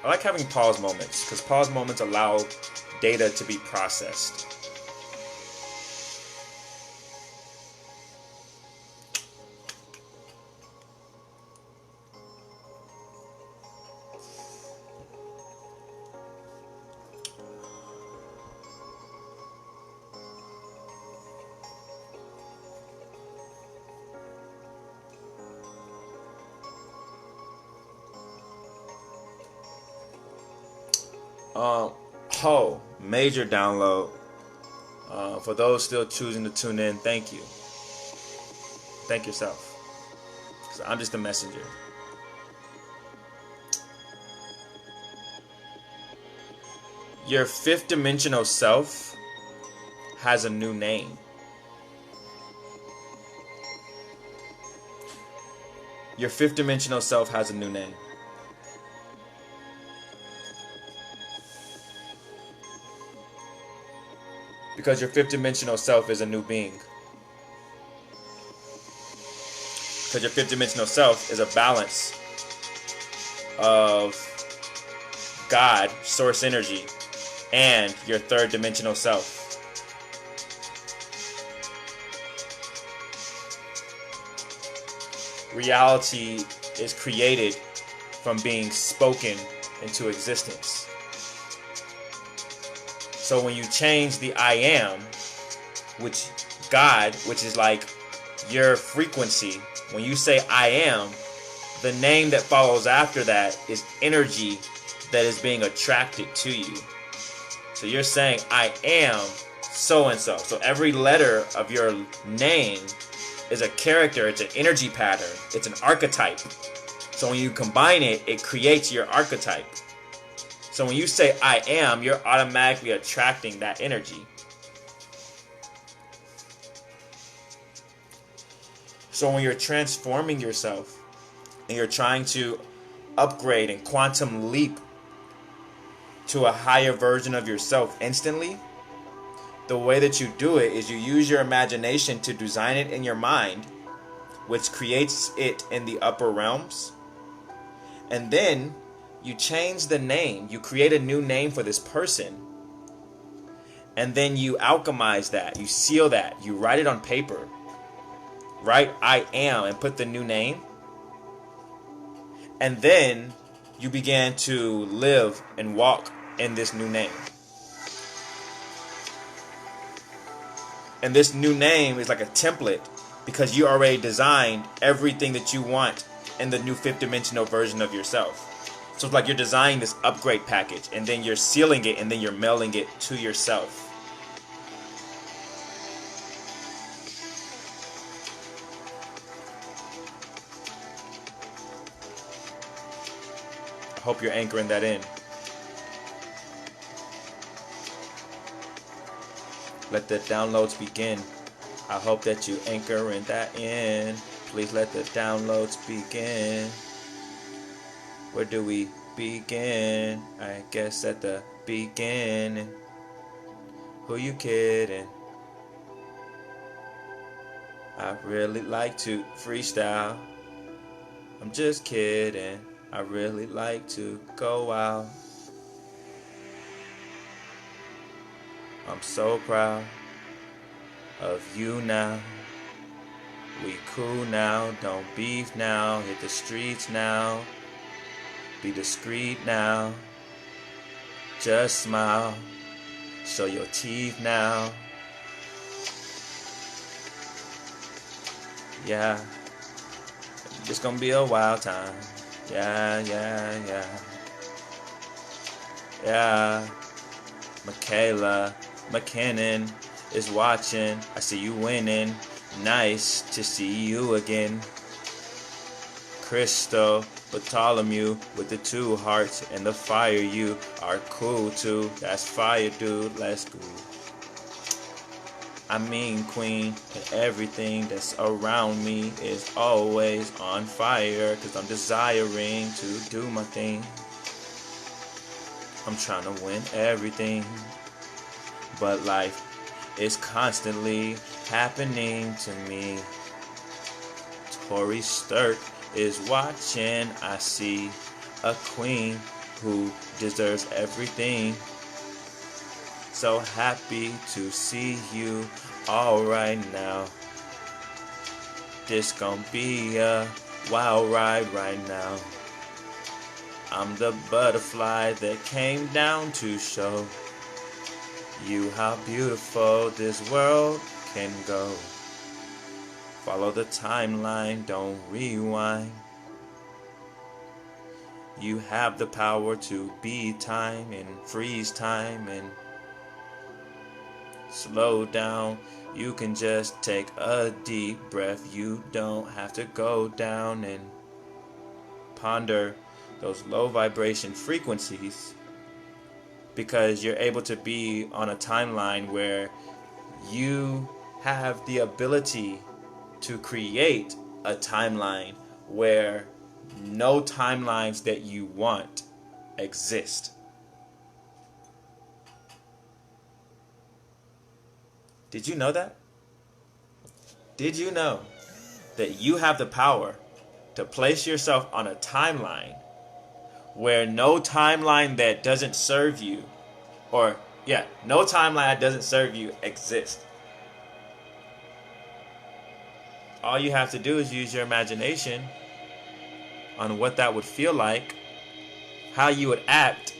Speaker 1: I like having pause moments because pause moments allow data to be processed. Major download. For those still choosing to tune in, thank you. Thank yourself. 'Cause I'm just a messenger. Your fifth dimensional self has a new name. Your fifth dimensional self has a new name. Because your fifth dimensional self is a new being. Because your fifth dimensional self is a balance of God, source energy, and your third dimensional self. Reality is created from being spoken into existence. So when you change the I am, which God, which is like your frequency, when you say I am, the name that follows after that is energy that is being attracted to you. So you're saying I am so and so. So every letter of your name is a character, it's an energy pattern, it's an archetype. So when you combine it, it creates your archetype. So when you say I am, you're automatically attracting that energy. So when you're transforming yourself and you're trying to upgrade and quantum leap to a higher version of yourself instantly, the way that you do it is you use your imagination to design it in your mind, which creates it in the upper realms. And then you change the name. You create a new name for this person. And then you alchemize that. You seal that. You write it on paper. Write I am and put the new name. And then you begin to live and walk in this new name. And this new name is like a template because you already designed everything that you want in the new fifth dimensional version of yourself. So it's like you're designing this upgrade package and then you're sealing it and then you're mailing it to yourself. I hope you're anchoring that in. Let the downloads begin. I hope that you anchoring that in. Please let the downloads begin. Where do we begin? I guess at the beginning. Who you kidding? I really like to freestyle. I'm just kidding. I really like to go out. I'm so proud of you now. We cool now, don't beef now. Hit the streets now. Be discreet now. Just smile. Show your teeth now. Yeah. It's gonna be a wild time. Yeah. Yeah. Michaela McKinnon is watching. I see you winning. Nice to see you again. Crystal Bartholomew with the 2 hearts and the fire. You are cool too. That's fire, dude. Let's go. I mean, queen, and everything that's around me is always on fire. Cause I'm desiring to do my thing. I'm trying to win everything. But life is constantly happening to me. Tori Sturk is watching. I see a queen who deserves everything. So happy to see you all right now. This gon' be a wild ride right now. I'm the butterfly that came down to show you how beautiful this world can go. Follow the timeline, don't rewind. You have the power to beat time and freeze time and slow down. You can just take a deep breath. You don't have to go down and ponder those low vibration frequencies, because you're able to be on a timeline where you have the ability to create a timeline where no timelines that you want exist. Did you know that? Did you know that you have the power to place yourself on a timeline where no timeline that doesn't serve you, no timeline that doesn't serve you exists? All you have to do is use your imagination on what that would feel like, how you would act.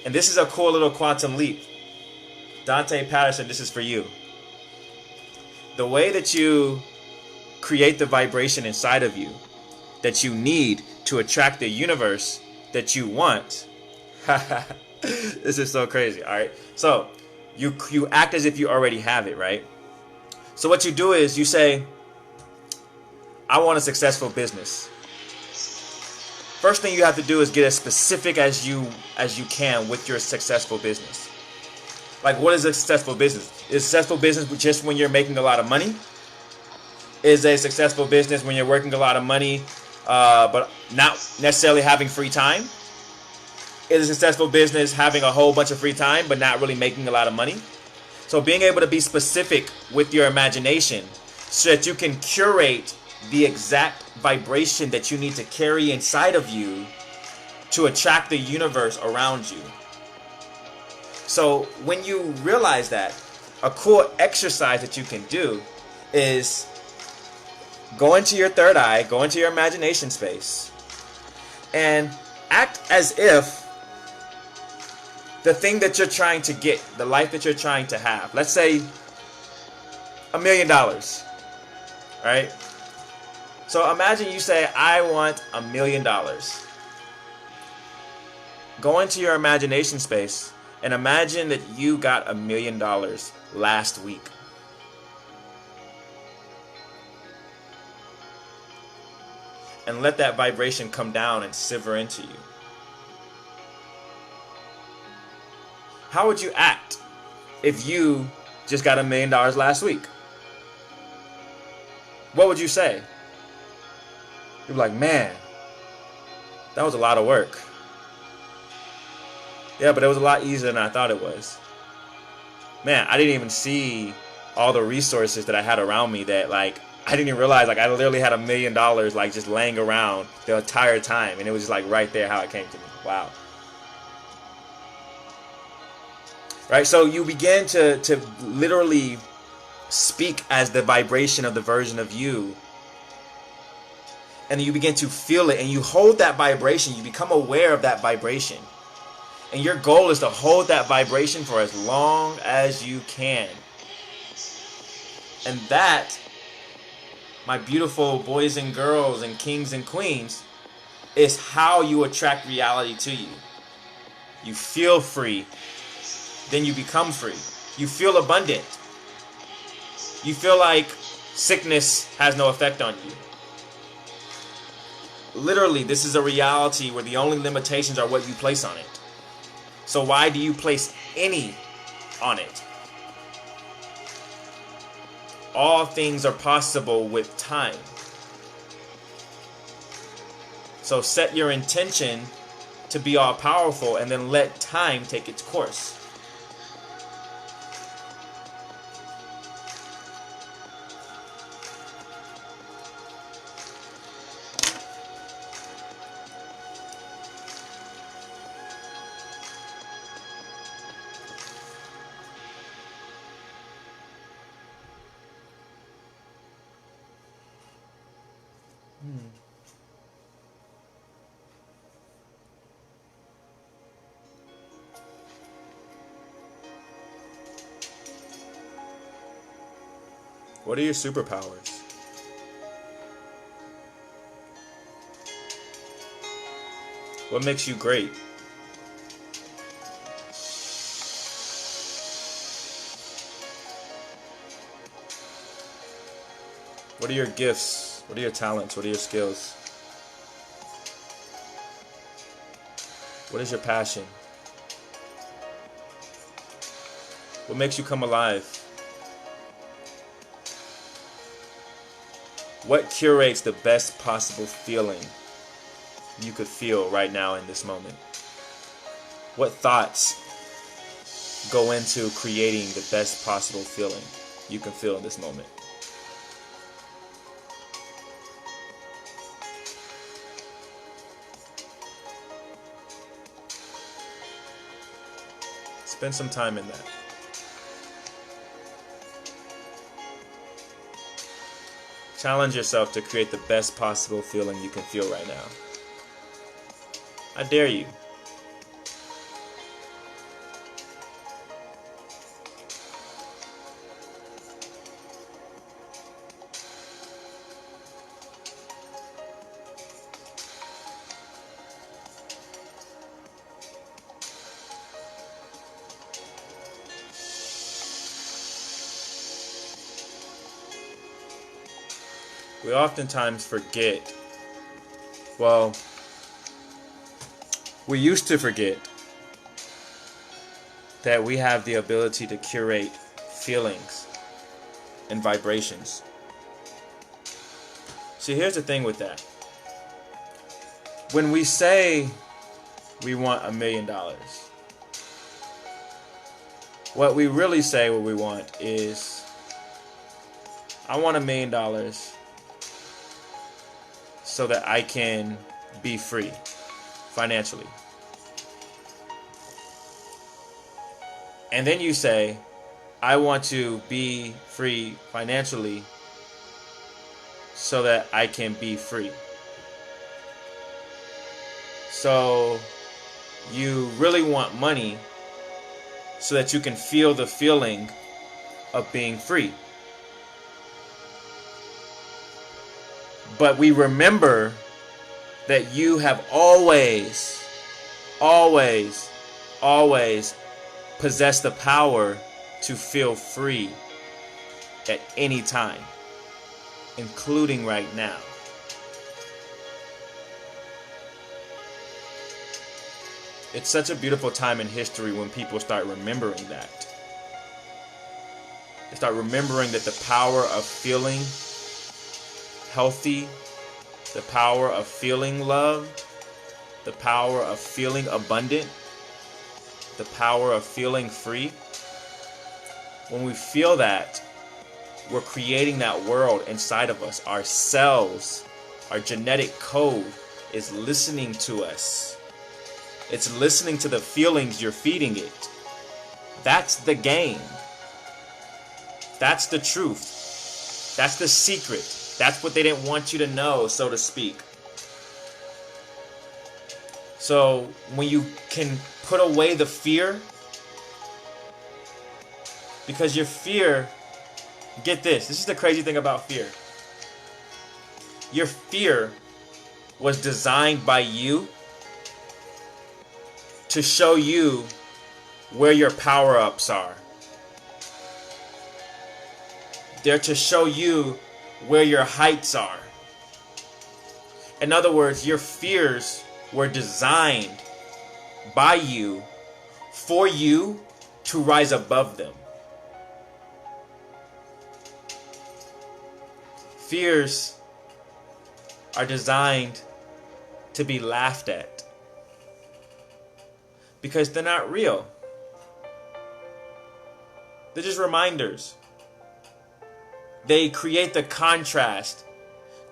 Speaker 1: And this is a cool little quantum leap. Dante Patterson, this is for you. The way that you create the vibration inside of you that you need to attract the universe that you want. This is so crazy, all right? So you act as if you already have it, right? So what you do is you say, I want a successful business. First thing you have to do is get as specific as you can with your successful business. Like, what is a successful business? Is a successful business just when you're making a lot of money? Is a successful business when you're working a lot of money, but not necessarily having free time? Is a successful business having a whole bunch of free time, but not really making a lot of money? So being able to be specific with your imagination so that you can curate the exact vibration that you need to carry inside of you to attract the universe around you. So when you realize that, a cool exercise that you can do is go into your third eye, go into your imagination space, and act as if the thing that you're trying to get, the life that you're trying to have, let's say $1 million, right? So imagine you say, I want $1 million. Go into your imagination space and imagine that you got $1 million last week. And let that vibration come down and siver into you. How would you act if you just got $1 million last week? What would you say? You'd be like, man, that was a lot of work. Yeah, but it was a lot easier than I thought it was. Man, I didn't even see all the resources that I had around me that, like, I didn't even realize, like, I literally had $1 million, like, just laying around the entire time. And it was just, like, right there how it came to me. Wow. Right? So you begin to literally speak as the vibration of the version of you. And then you begin to feel it. And you hold that vibration. You become aware of that vibration. And your goal is to hold that vibration for as long as you can. And that, my beautiful boys and girls and kings and queens, is how you attract reality to you. You feel free, then you become free. You feel abundant. You feel like sickness has no effect on you. Literally, this is a reality where the only limitations are what you place on it. So why do you place any on it? All things are possible with time. So set your intention to be all powerful and then let time take its course. What are your superpowers? What makes you great? What are your gifts? What are your talents? What are your skills? What is your passion? What makes you come alive? What curates the best possible feeling you could feel right now in this moment? What thoughts go into creating the best possible feeling you can feel in this moment? Spend some time in that. Challenge yourself to create the best possible feeling you can feel right now. I dare you. We oftentimes forget, well, we used to forget that we have the ability to curate feelings and vibrations. See, here's the thing with that. When we say we want $1 million, what we really say what we want is, I want $1 million so that I can be free financially. And then you say, I want to be free financially so that I can be free. So you really want money so that you can feel the feeling of being free. But we remember that you have always possessed the power to feel free at any time, including right now. It's such a beautiful time in history when people start remembering that. They start remembering that the power of feeling healthy, the power of feeling loved, the power of feeling abundant, the power of feeling free. When we feel that, we're creating that world inside of us. Our cells, our genetic code is listening to us. It's listening to the feelings you're feeding it. That's the game. That's the truth. That's the secret. That's what they didn't want you to know, so to speak. So when you can put away the fear, because your fear, get this is the crazy thing about fear. Your fear was designed by you to show you where your power-ups are. They're to show you where your heights are. In other words, your fears were designed by you for you to rise above them. Fears are designed to be laughed at because they're not real. They're just reminders. They create the contrast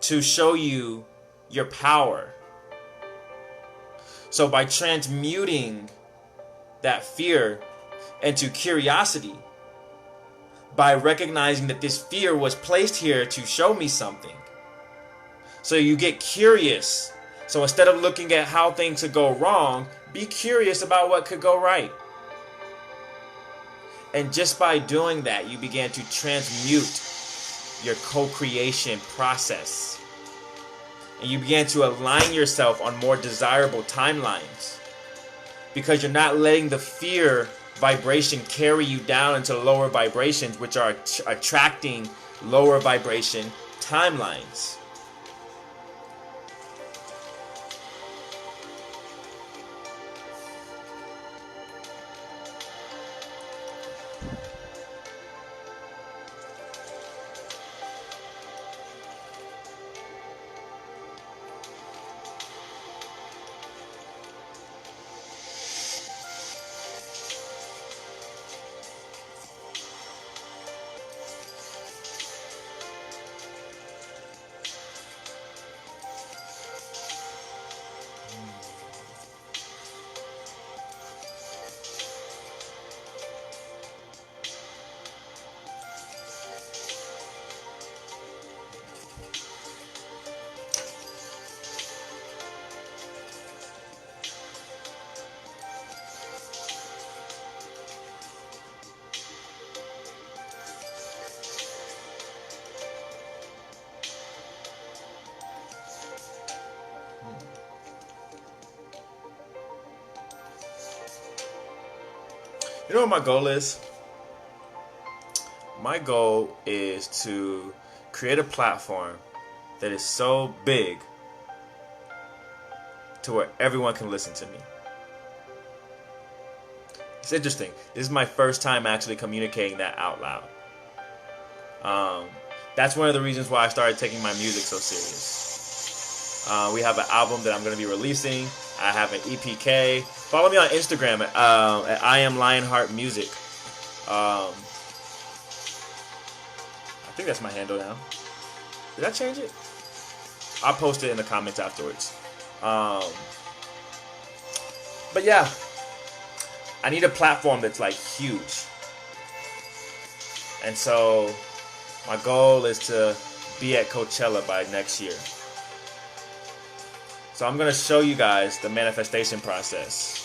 Speaker 1: to show you your power. So by transmuting that fear into curiosity, by recognizing that this fear was placed here to show me something, So you get curious. So instead of looking at how things could go wrong, be curious about what could go right. And just by doing that, you begin to transmute your co-creation process. And you begin to align yourself on more desirable timelines. Because you're not letting the fear vibration carry you down into lower vibrations, which are attracting lower vibration timelines. You know what my goal is? My goal is to create a platform that is so big to where everyone can listen to me. It's interesting. This is my first time actually communicating that out loud. That's one of the reasons why I started taking my music so serious. We have an album that I'm going to be releasing. I have an EPK. Follow me on Instagram at I am Lionheart Music. I think that's my handle now. Did I change it? I'll post it in the comments afterwards. But yeah, I need a platform that's like huge. And so my goal is to be at Coachella by next year. So I'm going to show you guys the manifestation process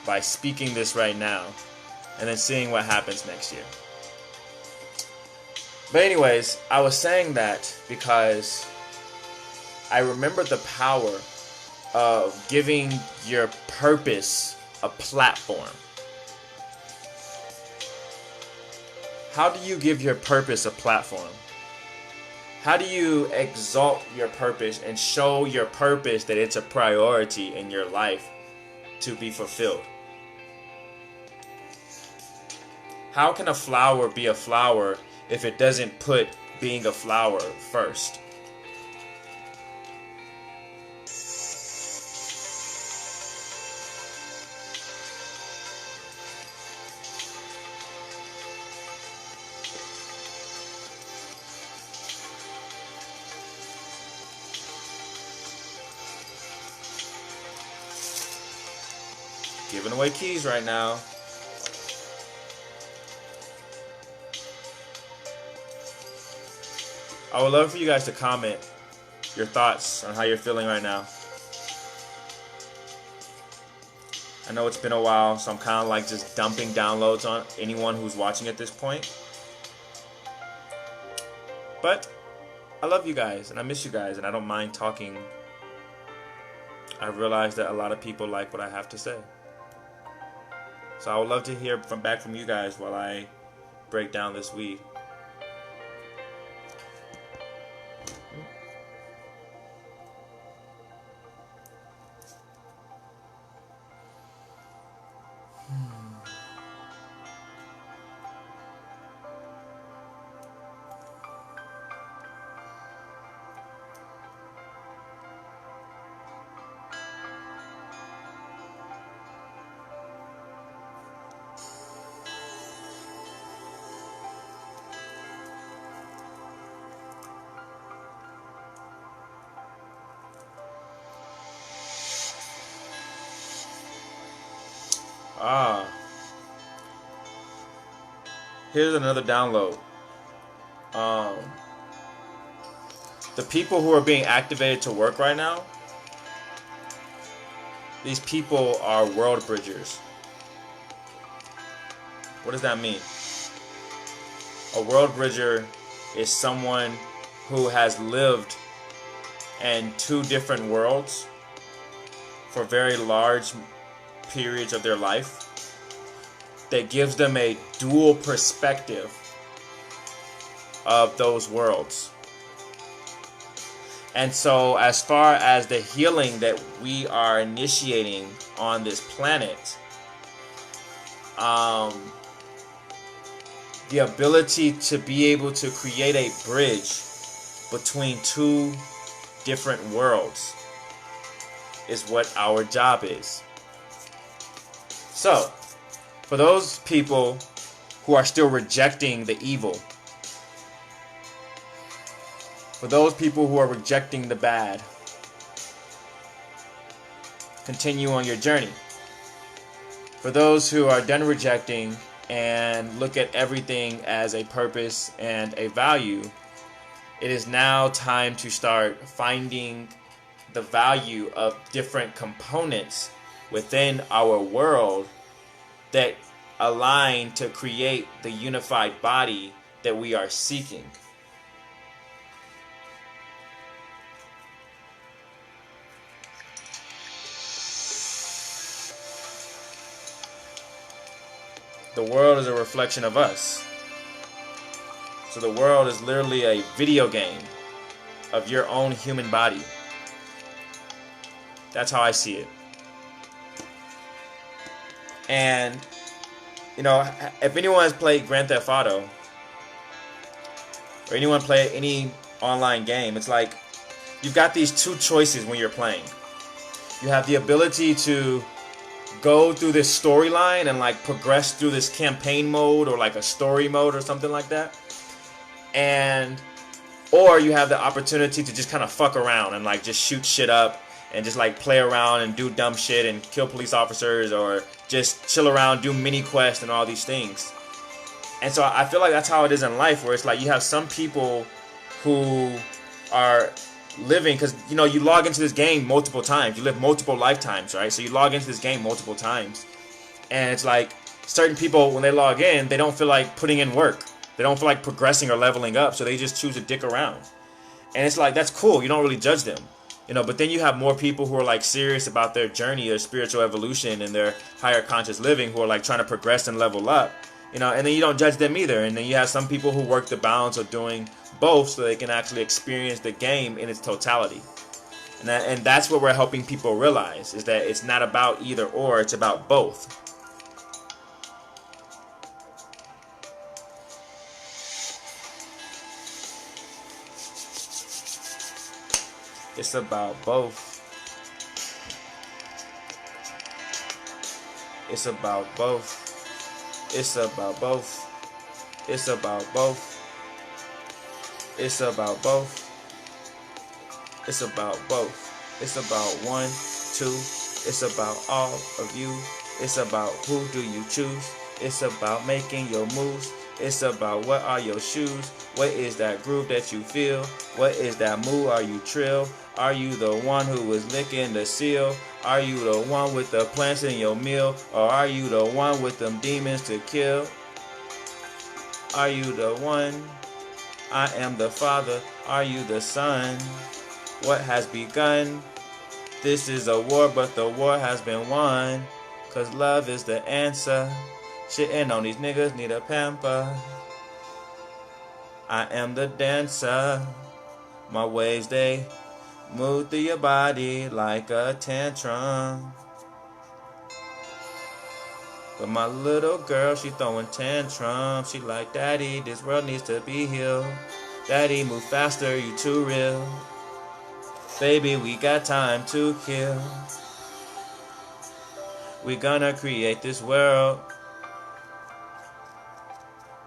Speaker 1: by speaking this right now and then seeing what happens next year. But anyways, I was saying that because I remember the power of giving your purpose a platform. How do you give your purpose a platform? How do you exalt your purpose and show your purpose that it's a priority in your life to be fulfilled? How can a flower be a flower if it doesn't put being a flower first? Giving away keys right now. I would love for you guys to comment your thoughts on how you're feeling right now. I know it's been a while, so I'm kind of like just dumping downloads on anyone who's watching at this point. But I love you guys, and I miss you guys, and I don't mind talking. I realize that a lot of people like what I have to say. So I would love to hear back from you guys while I break down this weed. Here's another download. The people who are being activated to work right now, these people are world bridgers. What does that mean? A world bridger is someone who has lived in two different worlds for very large periods of their life. That gives them a dual perspective of those worlds. And so as far as the healing that we are initiating on this planet, the ability to be able to create a bridge between two different worlds is what our job is. So, for those people who are still rejecting the evil, for those people who are rejecting the bad, continue on your journey. For those who are done rejecting and look at everything as a purpose and a value, it is now time to start finding the value of different components within our world that align to create the unified body that we are seeking. The world is a reflection of us. So the world is literally a video game of your own human body. That's how I see it. And, you know, if anyone has played Grand Theft Auto, or anyone play any online game, it's like you've got these two choices when you're playing. You have the ability to go through this storyline and like progress through this campaign mode or like a story mode or something like that. Or you have the opportunity to just kind of fuck around and like just shoot shit up and just like play around and do dumb shit and kill police officers or just chill around, do mini quests and all these things. And so I feel like that's how it is in life, where it's like you have some people who are living, because you know, you log into this game multiple times, you live multiple lifetimes, right? So you log into this game multiple times, and it's like certain people, when they log in, they don't feel like putting in work, they don't feel like progressing or leveling up, so they just choose to dick around. And it's like, that's cool, you don't really judge them, you know. But then you have more people who are like serious about their journey, their spiritual evolution and their higher conscious living, who are like trying to progress and level up, you know. And then you don't judge them either. And then you have some people who work the balance of doing both so they can actually experience the game in its totality. And that's what we're helping people realize, is that it's not about either or, it's about both. It's about both. It's about both. It's about both. It's about both. It's about both. It's about both. It's about one, two. It's about all of you. It's about who do you choose. It's about making your moves. It's about what are your shoes. What is that groove that you feel? What is that move? Are you trill? Are you the one who is licking the seal? Are you the one with the plants in your meal? Or are you the one with them demons to kill? Are you the one? I am the Father. Are you the Son? What has begun? This is a war, but the war has been won. 'Cause love is the answer. Shitting on these niggas need a pamper. I am the dancer. My waves, they move through your body like a tantrum. But my little girl, she throwing tantrums. She like, Daddy, this world needs to be healed. Daddy, move faster, you too real. Baby, we got time to kill. We gonna create this world.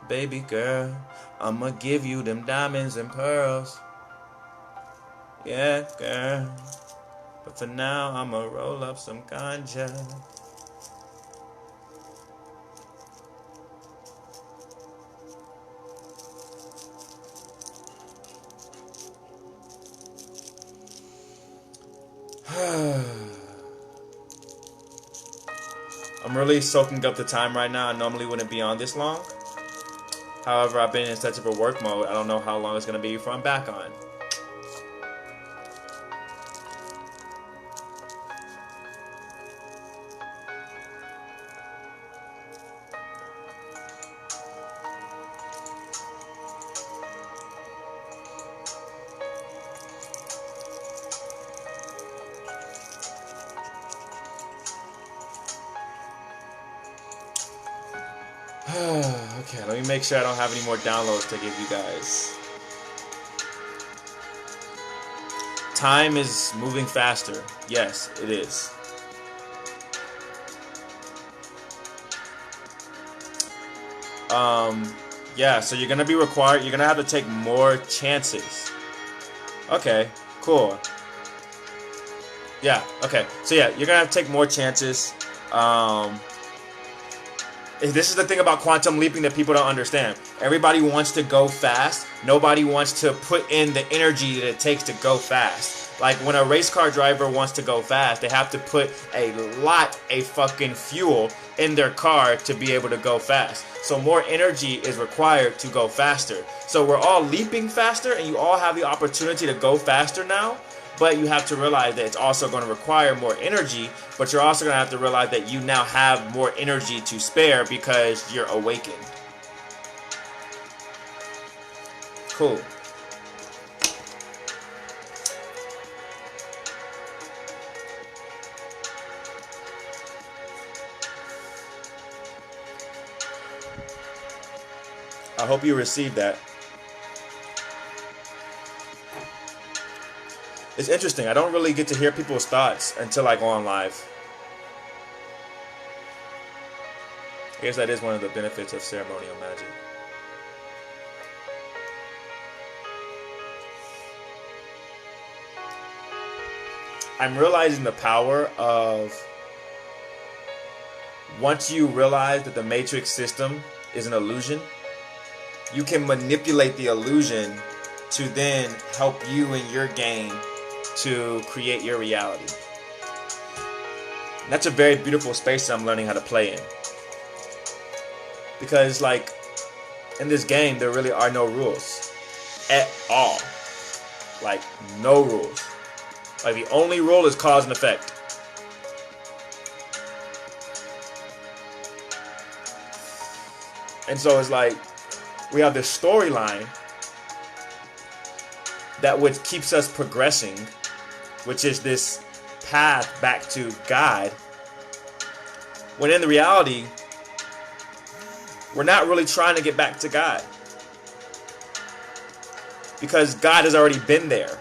Speaker 1: Baby girl, I'ma give you them diamonds and pearls. Yeah, girl. But for now, I'ma roll up some ganja. I'm really soaking up the time right now. I normally wouldn't be on this long. However, I've been in such of a work mode. I don't know how long it's going to be before I'm back on. Okay, let me make sure I don't have any more downloads to give you guys. Time is moving faster. Yes, it is. Yeah, so you're gonna be required, you're gonna have to take more chances. Okay, cool. Yeah, okay. So yeah, you're gonna have to take more chances. This is the thing about quantum leaping that people don't understand. Everybody wants to go fast. Nobody wants to put in the energy that it takes to go fast. Like when a race car driver wants to go fast, they have to put a lot of fucking fuel in their car to be able to go fast. So more energy is required to go faster. So we're all leaping faster and you all have the opportunity to go faster now. But you have to realize that it's also going to require more energy, but you're also going to have to realize that you now have more energy to spare because you're awakened. Cool. I hope you received that. It's interesting. I don't really get to hear people's thoughts until I go on live. I guess that is one of the benefits of ceremonial magic. I'm realizing the power of once you realize that the matrix system is an illusion, you can manipulate the illusion to then help you in your game to create your reality. And that's a very beautiful space that I'm learning how to play in. Because like in this game there really are no rules at all. Like no rules. Like the only rule is cause and effect. And so it's like we have this storyline that which keeps us progressing, which is this path back to God, when in the reality, we're not really trying to get back to God. Because God has already been there.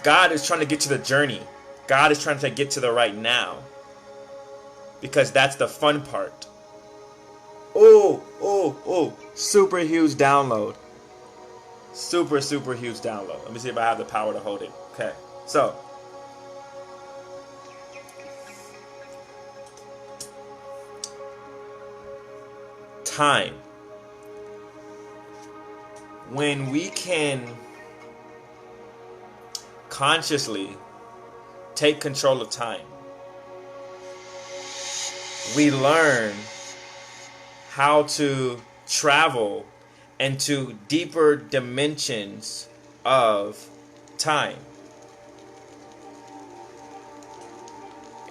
Speaker 1: God is trying to get to the journey. God is trying to get to the right now. Because that's the fun part. Oh, super huge download. Super huge download. Let me see if I have the power to hold it. Okay, so time. When we can consciously take control of time, we learn how to travel into deeper dimensions of time.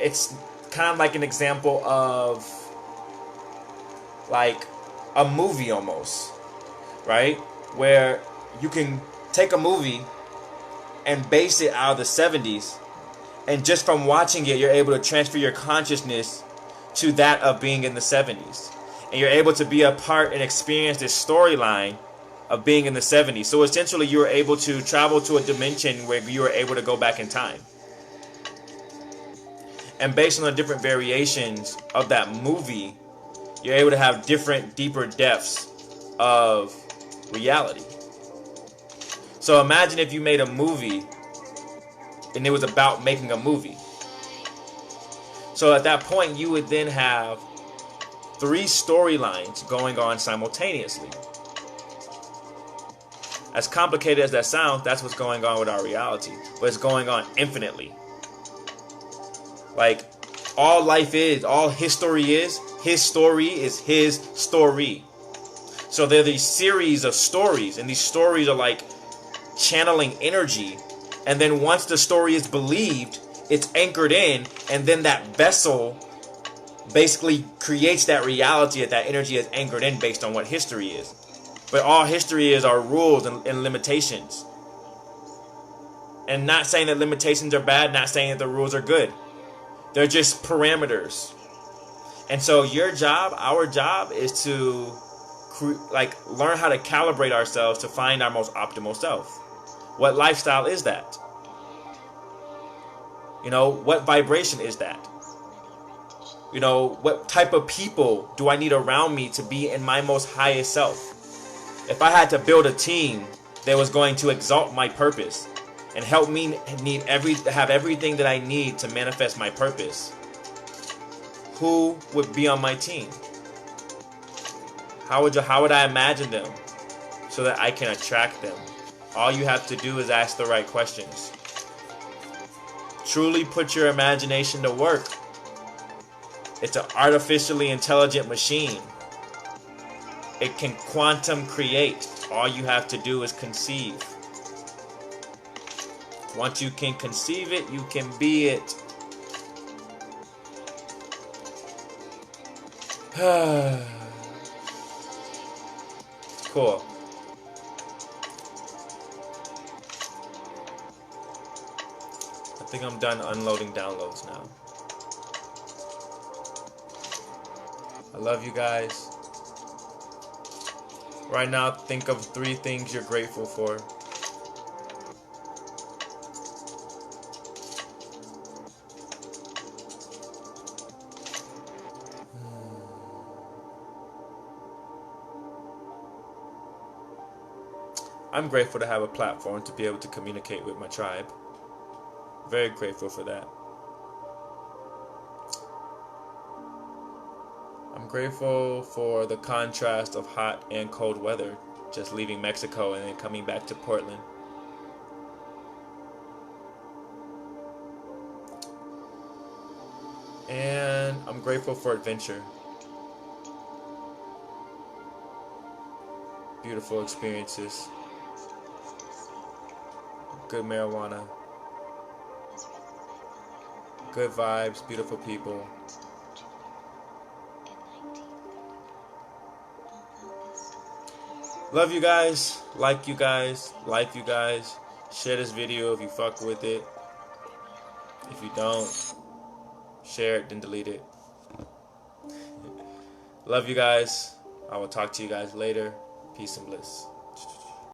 Speaker 1: It's kind of like an example of like a movie almost, right? Where you can take a movie and base it out of the 70s, and just from watching it, you're able to transfer your consciousness to that of being in the 70s. And you're able to be a part and experience this storyline of being in the 70s. So essentially, you were able to travel to a dimension where you were able to go back in time. And based on the different variations of that movie, you're able to have different, deeper depths of reality. So imagine if you made a movie and it was about making a movie. So at that point, you would then have 3 storylines going on simultaneously. As complicated as that sounds, that's what's going on with our reality. But it's going on infinitely. Like, all life is, all his story is his story. So there are these series of stories, and these stories are like channeling energy. And then once the story is believed, it's anchored in, and then that vessel basically creates that reality that that energy is anchored in based on what history is. But all history is are rules and limitations. And not saying that limitations are bad, not saying that the rules are good. They're just parameters. And so your job, our job, is to learn how to calibrate ourselves to find our most optimal self. What lifestyle is that? You know, what vibration is that? You know, what type of people do I need around me to be in my most highest self? If I had to build a team that was going to exalt my purpose and help me have everything that I need to manifest my purpose, who would be on my team? How would I imagine them so that I can attract them? All you have to do is ask the right questions. Truly put your imagination to work. It's an artificially intelligent machine. It can quantum create. All you have to do is conceive. Once you can conceive it, you can be it. Cool. I think I'm done unloading downloads now. I love you guys. Right now, think of 3 things you're grateful for. I'm grateful to have a platform to be able to communicate with my tribe. Very grateful for that. I'm grateful for the contrast of hot and cold weather, just leaving Mexico and then coming back to Portland. And I'm grateful for adventure. Beautiful experiences. Good marijuana. Good vibes, beautiful people. Love you guys, like you guys, life you guys. Share this video if you fuck with it. If you don't, share it, then delete it. Love you guys. I will talk to you guys later. Peace and bliss.